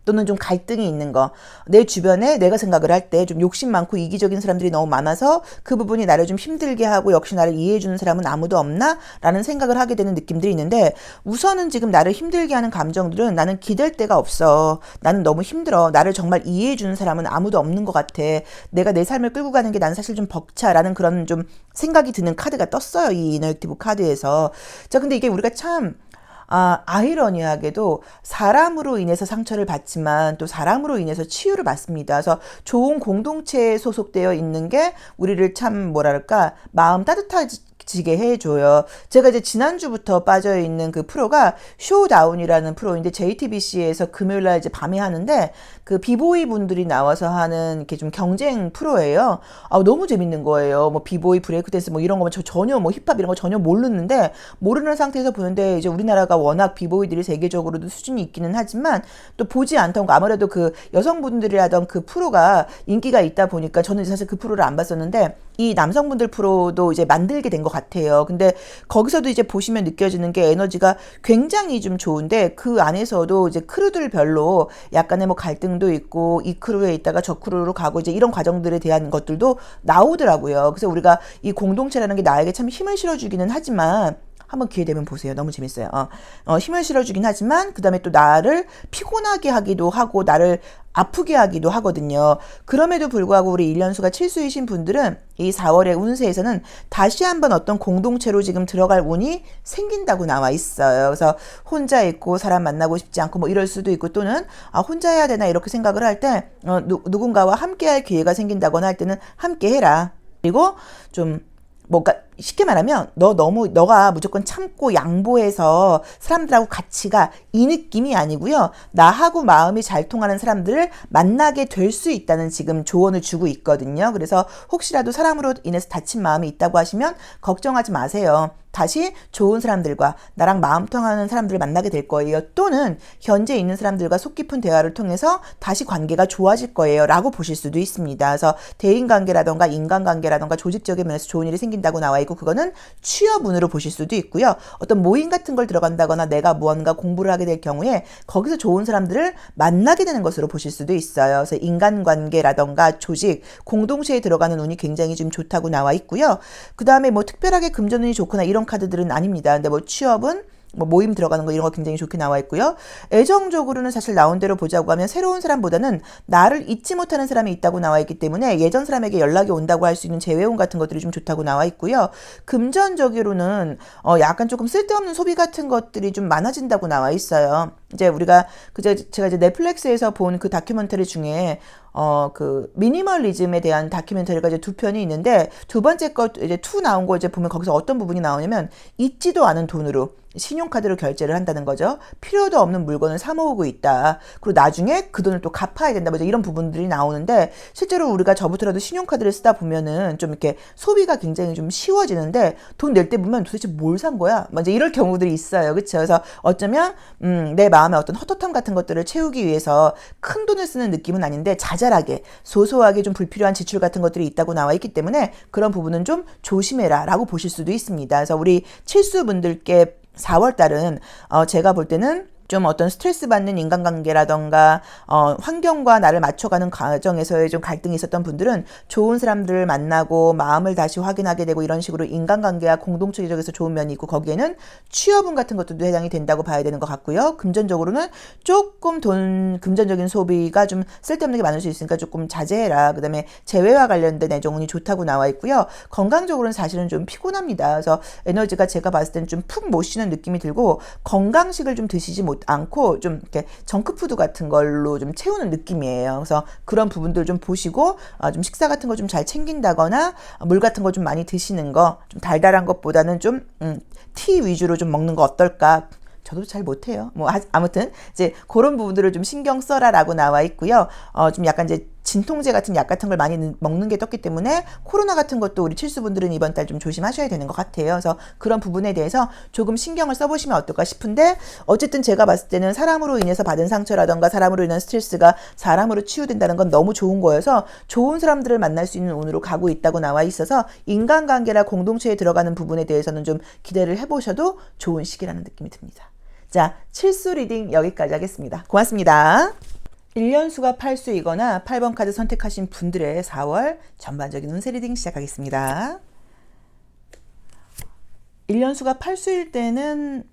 또는 좀 갈등이 있는 거. 내 주변에 내가 생각을 할 때 좀 욕심 많고 이기적인 사람들이 너무 많아서 그 부분이 나를 좀 힘들게 하고 역시 나를 이해해주는 사람은 아무도 없나? 라는 생각을 하게 되는 느낌들이 있는데 우선은 지금 나를 힘들게 하는 감정들은 나는 기댈 데가 없어. 나는 너무 힘들어. 나를 정말 이해해주는 사람은 아무도 없는 것 같아. 내가 내 삶을 끌고 가는 게 난 사실 좀 벅차라는 그런 좀 생각이 드는 카드가 떴어요. 이 이너액티브 카드에서. 자, 근데 이게 우리가 참 아이러니하게도 사람으로 인해서 상처를 받지만 또 사람으로 인해서 치유를 받습니다. 그래서 좋은 공동체에 소속되어 있는 게 우리를 참 뭐랄까 마음 따뜻해지게 해줘요. 제가 이제 지난주부터 빠져있는 그 프로가 쇼다운이라는 프로인데 JTBC에서 금요일날 이제 밤에 하는데 그 비보이 분들이 나와서 하는 이렇게 좀 경쟁 프로예요. 너무 재밌는 거예요. 뭐 비보이, 브레이크 댄스 뭐 이런 거면 저 전혀 뭐 힙합 이런 거 전혀 모르는데 모르는 상태에서 보는데 이제 우리나라가 워낙 비보이들이 세계적으로도 수준이 있기는 하지만 또 보지 않던 거 아무래도 그 여성분들이 하던 그 프로가 인기가 있다 보니까 저는 사실 그 프로를 안 봤었는데 이 남성분들 프로도 이제 만들게 된 것 같아요. 근데 거기서도 이제 보시면 느껴지는 게 에너지가 굉장히 좀 좋은데 그 안에서도 이제 크루들별로 약간의 뭐 갈등도 있고 이 크루에 있다가 저 크루로 가고 이제 이런 과정들에 대한 것들도 나오더라고요. 그래서 우리가 이 공동체라는 게 나에게 참 힘을 실어주기는 하지만 한번 기회 되면 보세요. 너무 재밌어요. 힘을 실어주긴 하지만 그 다음에 또 나를 피곤하게 하기도 하고 나를 아프게 하기도 하거든요. 그럼에도 불구하고 우리 1년수가 칠수이신 분들은 이 4월의 운세에서는 다시 한번 어떤 공동체로 지금 들어갈 운이 생긴다고 나와 있어요. 그래서 혼자 있고 사람 만나고 싶지 않고 뭐 이럴 수도 있고 또는 혼자 해야 되나 이렇게 생각을 할 때 누군가와 함께 할 기회가 생긴다거나 할 때는 함께 해라. 그리고 좀 뭔가 쉽게 말하면 너가 무조건 참고 양보해서 사람들하고 같이 가 이 느낌이 아니고요. 나하고 마음이 잘 통하는 사람들을 만나게 될 수 있다는 지금 조언을 주고 있거든요. 그래서 혹시라도 사람으로 인해서 다친 마음이 있다고 하시면 걱정하지 마세요. 다시 좋은 사람들과 나랑 마음 통하는 사람들을 만나게 될 거예요. 또는 현재 있는 사람들과 속 깊은 대화를 통해서 다시 관계가 좋아질 거예요. 라고 보실 수도 있습니다. 그래서 대인관계라던가 인간관계라던가 조직적인 면에서 좋은 일이 생긴다고 나와 있고 그거는 취업운으로 보실 수도 있고요. 어떤 모임 같은 걸 들어간다거나 내가 무언가 공부를 하게 될 경우에 거기서 좋은 사람들을 만나게 되는 것으로 보실 수도 있어요. 그래서 인간관계라던가 조직, 공동체에 들어가는 운이 굉장히 좀 좋다고 나와 있고요. 그 다음에 뭐 특별하게 금전운이 좋거나 이런 카드들은 아닙니다. 근데 뭐 취업은 뭐 모임 들어가는 거 이런 거 굉장히 좋게 나와 있고요. 애정적으로는 사실 나온 대로 보자고 하면 새로운 사람보다는 나를 잊지 못하는 사람이 있다고 나와 있기 때문에 예전 사람에게 연락이 온다고 할 수 있는 재회운 같은 것들이 좀 좋다고 나와 있고요. 금전적으로는 약간 조금 쓸데없는 소비 같은 것들이 좀 많아진다고 나와 있어요. 이제 우리가 제가 이제 넷플릭스에서 본 그 다큐멘터리 중에 그 미니멀리즘에 대한 다큐멘터리가 이제 두 편이 있는데 두 번째 거 이제 2 나온 거 이제 보면 거기서 어떤 부분이 나오냐면 잊지도 않은 돈으로 신용카드로 결제를 한다는 거죠. 필요도 없는 물건을 사 모으고 있다. 그리고 나중에 그 돈을 또 갚아야 된다. 뭐 이런 부분들이 나오는데 실제로 우리가 저부터라도 신용카드를 쓰다 보면은 좀 이렇게 소비가 굉장히 좀 쉬워지는데 돈 낼 때 보면 도대체 뭘 산 거야? 먼저 이럴 경우들이 있어요. 그렇죠? 그래서 어쩌면 내 마음의 어떤 헛헛함 같은 것들을 채우기 위해서 큰 돈을 쓰는 느낌은 아닌데 자잘하게 소소하게 좀 불필요한 지출 같은 것들이 있다고 나와 있기 때문에 그런 부분은 좀 조심해라 라고 보실 수도 있습니다. 그래서 우리 칠수분들께 4월달은 제가 볼 때는 좀 어떤 스트레스 받는 인간관계라던가 환경과 나를 맞춰가는 과정에서의 좀 갈등이 있었던 분들은 좋은 사람들을 만나고 마음을 다시 확인하게 되고 이런 식으로 인간관계와 공동체적에서 좋은 면이 있고 거기에는 취업운 같은 것들도 해당이 된다고 봐야 되는 것 같고요. 금전적으로는 조금 금전적인 소비가 좀 쓸데없는 게 많을 수 있으니까 조금 자제해라. 그 다음에 재회와 관련된 애정운이 좋다고 나와 있고요. 건강적으로는 사실은 좀 피곤합니다. 그래서 에너지가 제가 봤을 때는 좀 푹 못 쉬는 느낌이 들고 건강식을 좀 드시지 못 않고 좀 이렇게 정크푸드 같은 걸로 좀 채우는 느낌이에요. 그래서 그런 부분들 좀 보시고 좀 식사 같은 거 좀 잘 챙긴다거나 물 같은 거 좀 많이 드시는 거 좀 달달한 것보다는 좀 티 위주로 좀 먹는 거 어떨까? 저도 잘 못해요. 뭐 아무튼 이제 그런 부분들을 좀 신경 써라라고 나와 있고요. 좀 약간 이제 진통제 같은 약 같은 걸 많이 먹는 게 떴기 때문에 코로나 같은 것도 우리 칠수분들은 이번 달 좀 조심하셔야 되는 것 같아요. 그래서 그런 부분에 대해서 조금 신경을 써보시면 어떨까 싶은데, 어쨌든 제가 봤을 때는 사람으로 인해서 받은 상처라던가 사람으로 인한 스트레스가 사람으로 치유된다는 건 너무 좋은 거여서 좋은 사람들을 만날 수 있는 운으로 가고 있다고 나와 있어서 인간관계나 공동체에 들어가는 부분에 대해서는 좀 기대를 해보셔도 좋은 시기라는 느낌이 듭니다. 자, 칠수 리딩 여기까지 하겠습니다. 고맙습니다. 1년수가 8수이거나 8번 카드 선택하신 분들의 4월 전반적인 운세 리딩 시작하겠습니다. 1년수가 8수일 때는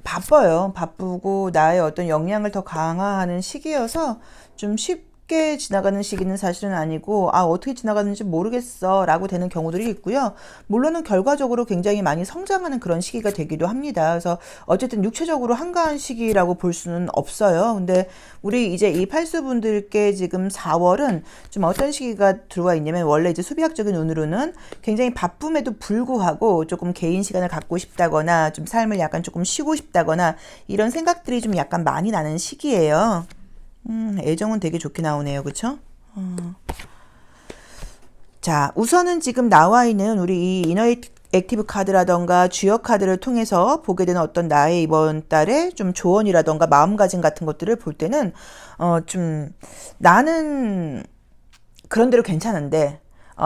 바빠요. 바쁘고 나의 어떤 역량을 더 강화하는 시기여서 좀 쉽게 지나가는 시기는 사실은 아니고, 어떻게 지나가는지 모르겠어 라고 되는 경우들이 있고요. 물론은 결과적으로 굉장히 많이 성장하는 그런 시기가 되기도 합니다. 그래서 어쨌든 육체적으로 한가한 시기라고 볼 수는 없어요. 근데 우리 이제 이 팔수분들께 지금 4월은 좀 어떤 시기가 들어와 있냐면, 원래 이제 수비학적인 운으로는 굉장히 바쁨에도 불구하고 조금 개인 시간을 갖고 싶다거나 좀 삶을 약간 조금 쉬고 싶다거나 이런 생각들이 좀 약간 많이 나는 시기예요. 애정은 되게 좋게 나오네요. 그쵸? 자, 우선은 지금 나와 있는 우리 이 이너 액티브 카드라던가 주역 카드를 통해서 보게 되는 어떤 나의 이번 달에 좀 조언이라던가 마음가짐 같은 것들을 볼 때는 좀 나는 그런 대로 괜찮은데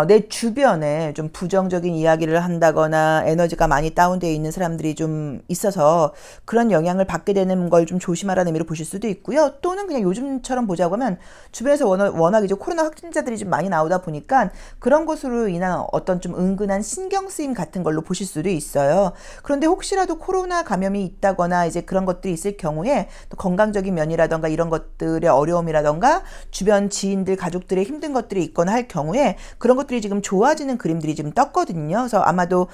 내 주변에 좀 부정적인 이야기를 한다거나 에너지가 많이 다운되어 있는 사람들이 좀 있어서 그런 영향을 받게 되는 걸 좀 조심하라는 의미로 보실 수도 있고요. 또는 그냥 요즘처럼 보자고 하면 주변에서 워낙 이제 코로나 확진자들이 좀 많이 나오다 보니까 그런 것으로 인한 어떤 좀 은근한 신경 쓰임 같은 걸로 보실 수도 있어요. 그런데 혹시라도 코로나 감염이 있다거나 이제 그런 것들이 있을 경우에 또 건강적인 면이라던가 이런 것들의 어려움이라던가 주변 지인들, 가족들의 힘든 것들이 있거나 할 경우에 그런 것들이 지금 좋아지는 그림들이 지금 떴거든요. 그래서 아마도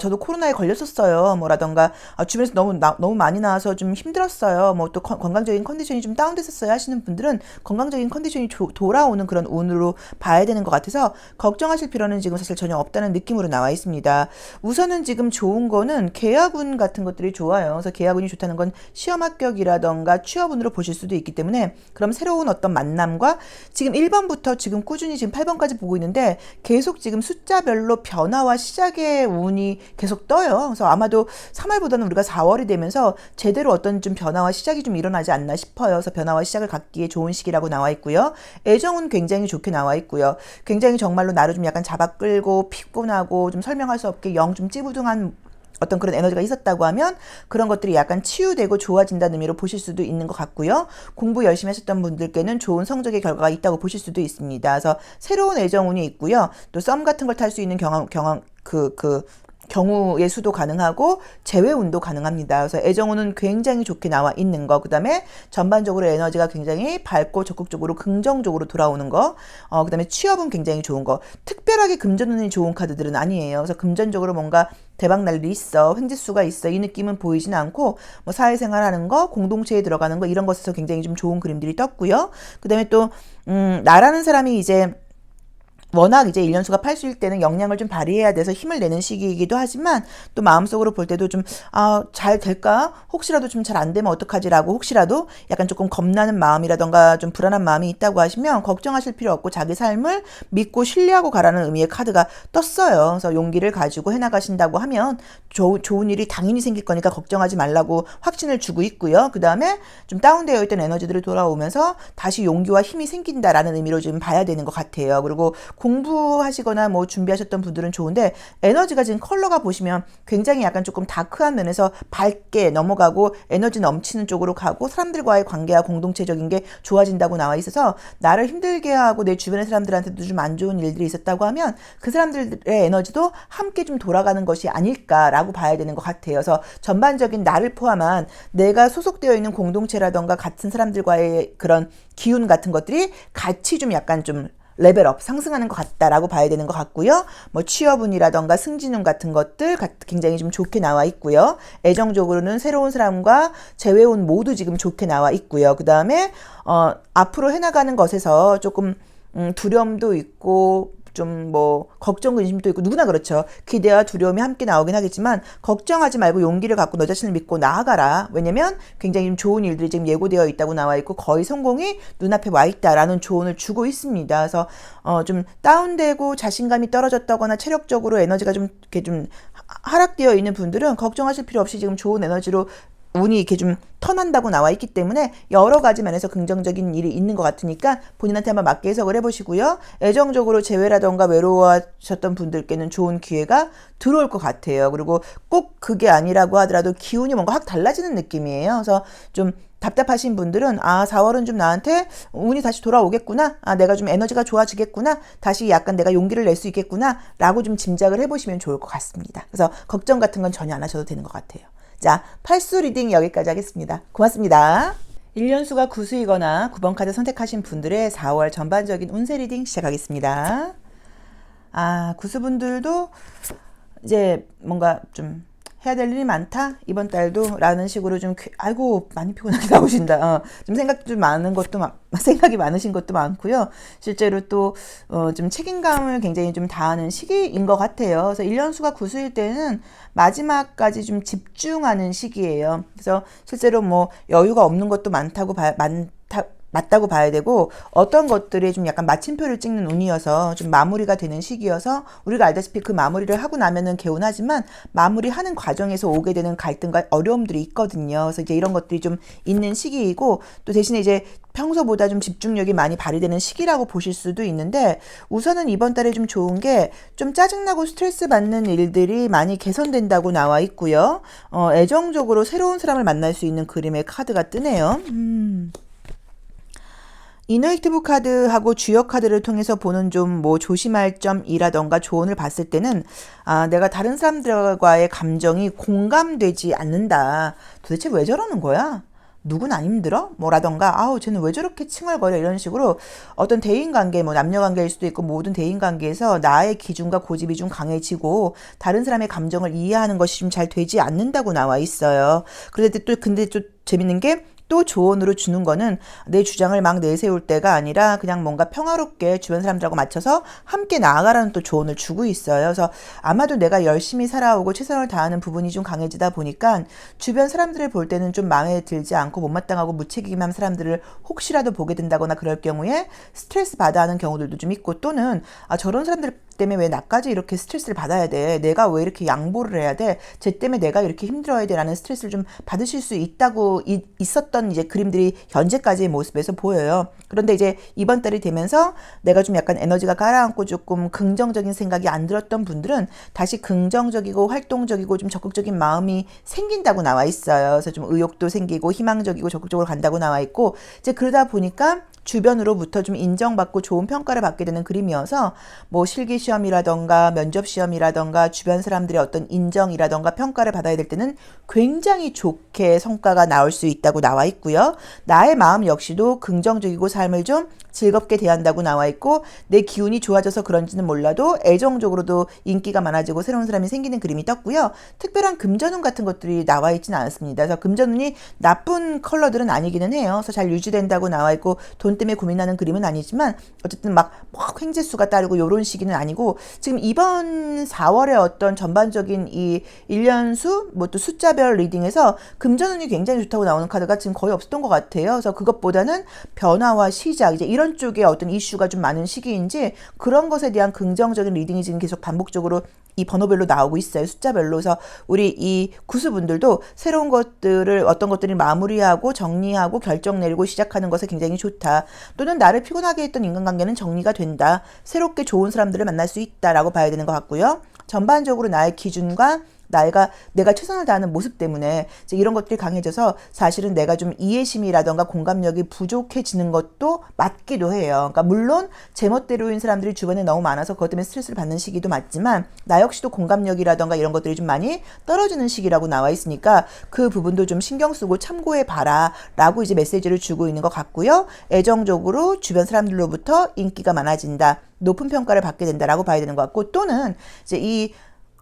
저도 코로나에 걸렸었어요. 뭐라던가 주변에서 너무 많이 나와서 좀 힘들었어요. 뭐 또 건강적인 컨디션이 좀 다운됐었어요 하시는 분들은 건강적인 컨디션이 돌아오는 그런 운으로 봐야 되는 것 같아서 걱정하실 필요는 지금 사실 전혀 없다는 느낌으로 나와 있습니다. 우선은 지금 좋은 거는 계약운 같은 것들이 좋아요. 그래서 계약운이 좋다는 건 시험 합격이라던가 취업운으로 보실 수도 있기 때문에, 그럼 새로운 어떤 만남과 지금 1번부터 지금 꾸준히 지금 8번까지 보고 있는데 계속 지금 숫자별로 변화와 시작의 운이 계속 떠요. 그래서 아마도 3월보다는 우리가 4월이 되면서 제대로 어떤 좀 변화와 시작이 좀 일어나지 않나 싶어요. 그래서 변화와 시작을 갖기에 좋은 시기라고 나와 있고요. 애정은 굉장히 좋게 나와 있고요. 굉장히 정말로 나를 좀 약간 잡아 끌고 피곤하고 좀 설명할 수 없게 영 좀 찌부둥한 어떤 그런 에너지가 있었다고 하면 그런 것들이 약간 치유되고 좋아진다는 의미로 보실 수도 있는 것 같고요. 공부 열심히 하셨던 분들께는 좋은 성적의 결과가 있다고 보실 수도 있습니다. 그래서 새로운 애정운이 있고요. 또 썸 같은 걸 탈 수 있는 경우의 수도 가능하고 재회운도 가능합니다. 그래서 애정운은 굉장히 좋게 나와 있는 거, 그 다음에 전반적으로 에너지가 굉장히 밝고 적극적으로 긍정적으로 돌아오는 거, 그 다음에 취업은 굉장히 좋은 거. 특별하게 금전운이 좋은 카드들은 아니에요. 그래서 금전적으로 뭔가 대박 날 일이 있어, 횡재수가 있어, 이 느낌은 보이진 않고, 뭐 사회생활 하는 거, 공동체에 들어가는 거, 이런 것에서 굉장히 좀 좋은 그림들이 떴고요. 그 다음에 또 나라는 사람이 이제 워낙 이제 1년수가 8수일 때는 역량을 좀 발휘해야 돼서 힘을 내는 시기이기도 하지만, 또 마음속으로 볼 때도 좀 잘 될까? 혹시라도 좀 잘 안 되면 어떡하지라고 혹시라도 약간 조금 겁나는 마음이라던가 좀 불안한 마음이 있다고 하시면 걱정하실 필요 없고 자기 삶을 믿고 신뢰하고 가라는 의미의 카드가 떴어요. 그래서 용기를 가지고 해나가신다고 하면 좋은 일이 당연히 생길 거니까 걱정하지 말라고 확신을 주고 있고요. 그 다음에 좀 다운되어 있던 에너지들이 돌아오면서 다시 용기와 힘이 생긴다라는 의미로 좀 봐야 되는 것 같아요. 그리고 공부하시거나 뭐 준비하셨던 분들은 좋은데, 에너지가 지금 컬러가 보시면 굉장히 약간 조금 다크한 면에서 밝게 넘어가고 에너지 넘치는 쪽으로 가고 사람들과의 관계와 공동체적인 게 좋아진다고 나와 있어서, 나를 힘들게 하고 내 주변의 사람들한테도 좀 안 좋은 일들이 있었다고 하면 그 사람들의 에너지도 함께 좀 돌아가는 것이 아닐까라고 봐야 되는 것 같아요. 그래서 전반적인 나를 포함한 내가 소속되어 있는 공동체라던가 같은 사람들과의 그런 기운 같은 것들이 같이 좀 약간 좀 레벨업 상승하는 것 같다라고 봐야 되는 것 같고요. 뭐 취업운이라던가 승진운 같은 것들 굉장히 좀 좋게 나와 있고요. 애정적으로는 새로운 사람과 재회운 모두 지금 좋게 나와 있고요. 그 다음에 앞으로 해나가는 것에서 조금 두려움도 있고 좀 뭐 걱정 근심도 있고 누구나 그렇죠. 기대와 두려움이 함께 나오긴 하겠지만 걱정하지 말고 용기를 갖고 너 자신을 믿고 나아가라. 왜냐면 굉장히 좀 좋은 일들이 지금 예고되어 있다고 나와 있고 거의 성공이 눈앞에 와 있다라는 조언을 주고 있습니다. 그래서 좀 다운되고 자신감이 떨어졌다거나 체력적으로 에너지가 좀 이렇게 좀 하락되어 있는 분들은 걱정하실 필요 없이 지금 좋은 에너지로 운이 이렇게 좀 턴한다고 나와 있기 때문에 여러 가지 면에서 긍정적인 일이 있는 것 같으니까 본인한테 한번 맞게 해석을 해보시고요. 애정적으로 재회라던가 외로워하셨던 분들께는 좋은 기회가 들어올 것 같아요. 그리고 꼭 그게 아니라고 하더라도 기운이 뭔가 확 달라지는 느낌이에요. 그래서 좀 답답하신 분들은 4월은 좀 나한테 운이 다시 돌아오겠구나. 내가 좀 에너지가 좋아지겠구나. 다시 약간 내가 용기를 낼 수 있겠구나. 라고 좀 짐작을 해보시면 좋을 것 같습니다. 그래서 걱정 같은 건 전혀 안 하셔도 되는 것 같아요. 자, 8수 리딩 여기까지 하겠습니다. 고맙습니다. 1년수가 9수이거나 9번 카드 선택하신 분들의 4월 전반적인 운세 리딩 시작하겠습니다. 9수분들도 이제 뭔가 좀 해야 될 일이 많다 이번 달도 라는 식으로 좀 아이고 많이 피곤하게 나오신다. 좀 생각이 많으신 것도 많고요. 실제로 또 좀 책임감을 굉장히 좀 다하는 시기인 것 같아요. 그래서 1년수가 9수일 때는 마지막까지 좀 집중하는 시기예요. 그래서 실제로 뭐 여유가 없는 것도 맞다고 봐야 되고 어떤 것들이 좀 약간 마침표를 찍는 운이어서 좀 마무리가 되는 시기여서 우리가 알다시피 그 마무리를 하고 나면은 개운하지만 마무리하는 과정에서 오게 되는 갈등과 어려움들이 있거든요. 그래서 이제 이런 것들이 좀 있는 시기이고 또 대신에 이제 평소보다 좀 집중력이 많이 발휘되는 시기라고 보실 수도 있는데 우선은 이번 달에 좀 좋은 게 좀 짜증나고 스트레스 받는 일들이 많이 개선된다고 나와 있고요. 애정적으로 새로운 사람을 만날 수 있는 그림의 카드가 뜨네요. 이너액티브 카드하고 주역 카드를 통해서 보는 좀 뭐 조심할 점이라던가 조언을 봤을 때는 내가 다른 사람들과의 감정이 공감되지 않는다. 도대체 왜 저러는 거야? 누군 안 힘들어? 뭐라던가 쟤는 왜 저렇게 칭얼거려 이런 식으로 어떤 대인관계 뭐 남녀관계일 수도 있고 모든 대인관계에서 나의 기준과 고집이 좀 강해지고 다른 사람의 감정을 이해하는 것이 좀 잘 되지 않는다고 나와 있어요. 근데 또 재밌는 게 또 조언으로 주는 거는 내 주장을 막 내세울 때가 아니라 그냥 뭔가 평화롭게 주변 사람들하고 맞춰서 함께 나아가라는 또 조언을 주고 있어요. 그래서 아마도 내가 열심히 살아오고 최선을 다하는 부분이 좀 강해지다 보니까 주변 사람들을 볼 때는 좀 마음에 들지 않고 못마땅하고 무책임한 사람들을 혹시라도 보게 된다거나 그럴 경우에 스트레스 받아 하는 경우들도 좀 있고 또는 저런 사람들 때문에 왜 나까지 이렇게 스트레스를 받아야 돼? 내가 왜 이렇게 양보를 해야 돼? 쟤 때문에 내가 이렇게 힘들어야 돼? 라는 스트레스를 좀 받으실 수 있었던 이제 그림들이 현재까지의 모습에서 보여요. 그런데 이제 이번 달이 되면서 내가 좀 약간 에너지가 가라앉고 조금 긍정적인 생각이 안 들었던 분들은 다시 긍정적이고 활동적이고 좀 적극적인 마음이 생긴다고 나와 있어요. 그래서 좀 의욕도 생기고 희망적이고 적극적으로 간다고 나와 있고 이제 그러다 보니까 주변으로부터 좀 인정받고 좋은 평가를 받게 되는 그림이어서 뭐 실기시험이라던가 면접시험이라던가 주변 사람들의 어떤 인정이라던가 평가를 받아야 될 때는 굉장히 좋게 성과가 나올 수 있다고 나와 있고요. 나의 마음 역시도 긍정적이고 삶을 좀 즐겁게 대한다고 나와 있고 내 기운이 좋아져서 그런지는 몰라도 애정적으로도 인기가 많아지고 새로운 사람이 생기는 그림이 떴고요. 특별한 금전운 같은 것들이 나와 있지는 않습니다. 그래서 금전운이 나쁜 컬러들은 아니기는 해요. 그래서 잘 유지된다고 나와 있고 돈 때문에 고민하는 그림은 아니지만 어쨌든 막 횡재수가 따르고 이런 시기는 아니고 지금 이번 4월에 어떤 전반적인 이 1년수 뭐 또 숫자별 리딩에서 금전운이 굉장히 좋다고 나오는 카드가 지금 거의 없었던 것 같아요. 그래서 그것보다는 변화와 시작 이제 이런 쪽에 어떤 이슈가 좀 많은 시기인지 그런 것에 대한 긍정적인 리딩이 지금 계속 반복적으로 이 번호별로 나오고 있어요. 숫자별로. 그래서 우리 이 구수분들도 새로운 것들을 어떤 것들을 마무리하고 정리하고 결정 내리고 시작하는 것에 굉장히 좋다. 또는 나를 피곤하게 했던 인간관계는 정리가 된다. 새롭게 좋은 사람들을 만날 수 있다라고 봐야 되는 것 같고요. 전반적으로 나의 기준과 내가 최선을 다하는 모습 때문에 이제 이런 것들이 강해져서 사실은 내가 좀 이해심이라던가 공감력이 부족해지는 것도 맞기도 해요. 그러니까 물론 제멋대로인 사람들이 주변에 너무 많아서 그것 때문에 스트레스를 받는 시기도 맞지만 나 역시도 공감력이라던가 이런 것들이 좀 많이 떨어지는 시기라고 나와 있으니까 그 부분도 좀 신경 쓰고 참고해 봐라 라고 이제 메시지를 주고 있는 것 같고요. 애정적으로 주변 사람들로부터 인기가 많아진다. 높은 평가를 받게 된다라고 봐야 되는 것 같고 또는 이제 이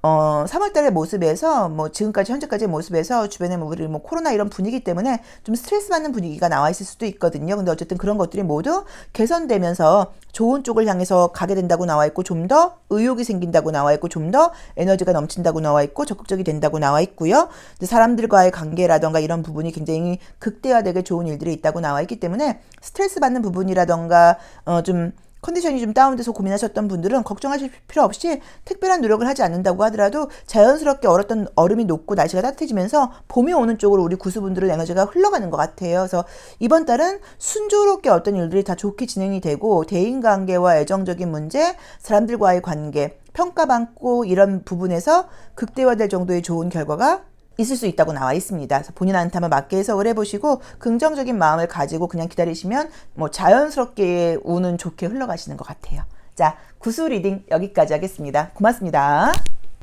3월 달의 모습에서 뭐 지금까지 현재까지의 모습에서 주변에 뭐 우리 뭐 코로나 이런 분위기 때문에 좀 스트레스 받는 분위기가 나와 있을 수도 있거든요. 근데 어쨌든 그런 것들이 모두 개선되면서 좋은 쪽을 향해서 가게 된다고 나와 있고, 좀 더 의욕이 생긴다고 나와 있고, 좀 더 에너지가 넘친다고 나와 있고, 적극적이 된다고 나와 있고요. 사람들과의 관계라던가 이런 부분이 굉장히 극대화되게 좋은 일들이 있다고 나와 있기 때문에 스트레스 받는 부분이라던가 좀 컨디션이 좀 다운돼서 고민하셨던 분들은 걱정하실 필요 없이 특별한 노력을 하지 않는다고 하더라도 자연스럽게 얼었던 얼음이 녹고 날씨가 따뜻해지면서 봄이 오는 쪽으로 우리 구수분들은 에너지가 흘러가는 것 같아요. 그래서 이번 달은 순조롭게 어떤 일들이 다 좋게 진행이 되고, 대인관계와 애정적인 문제, 사람들과의 관계, 평가받고 이런 부분에서 극대화될 정도의 좋은 결과가 있을 수 있다고 나와 있습니다. 그래서 본인한테 한번 맞게 해석을 해보시고 긍정적인 마음을 가지고 그냥 기다리시면 뭐 자연스럽게 운은 좋게 흘러가시는 것 같아요. 자, 구수 리딩 여기까지 하겠습니다. 고맙습니다.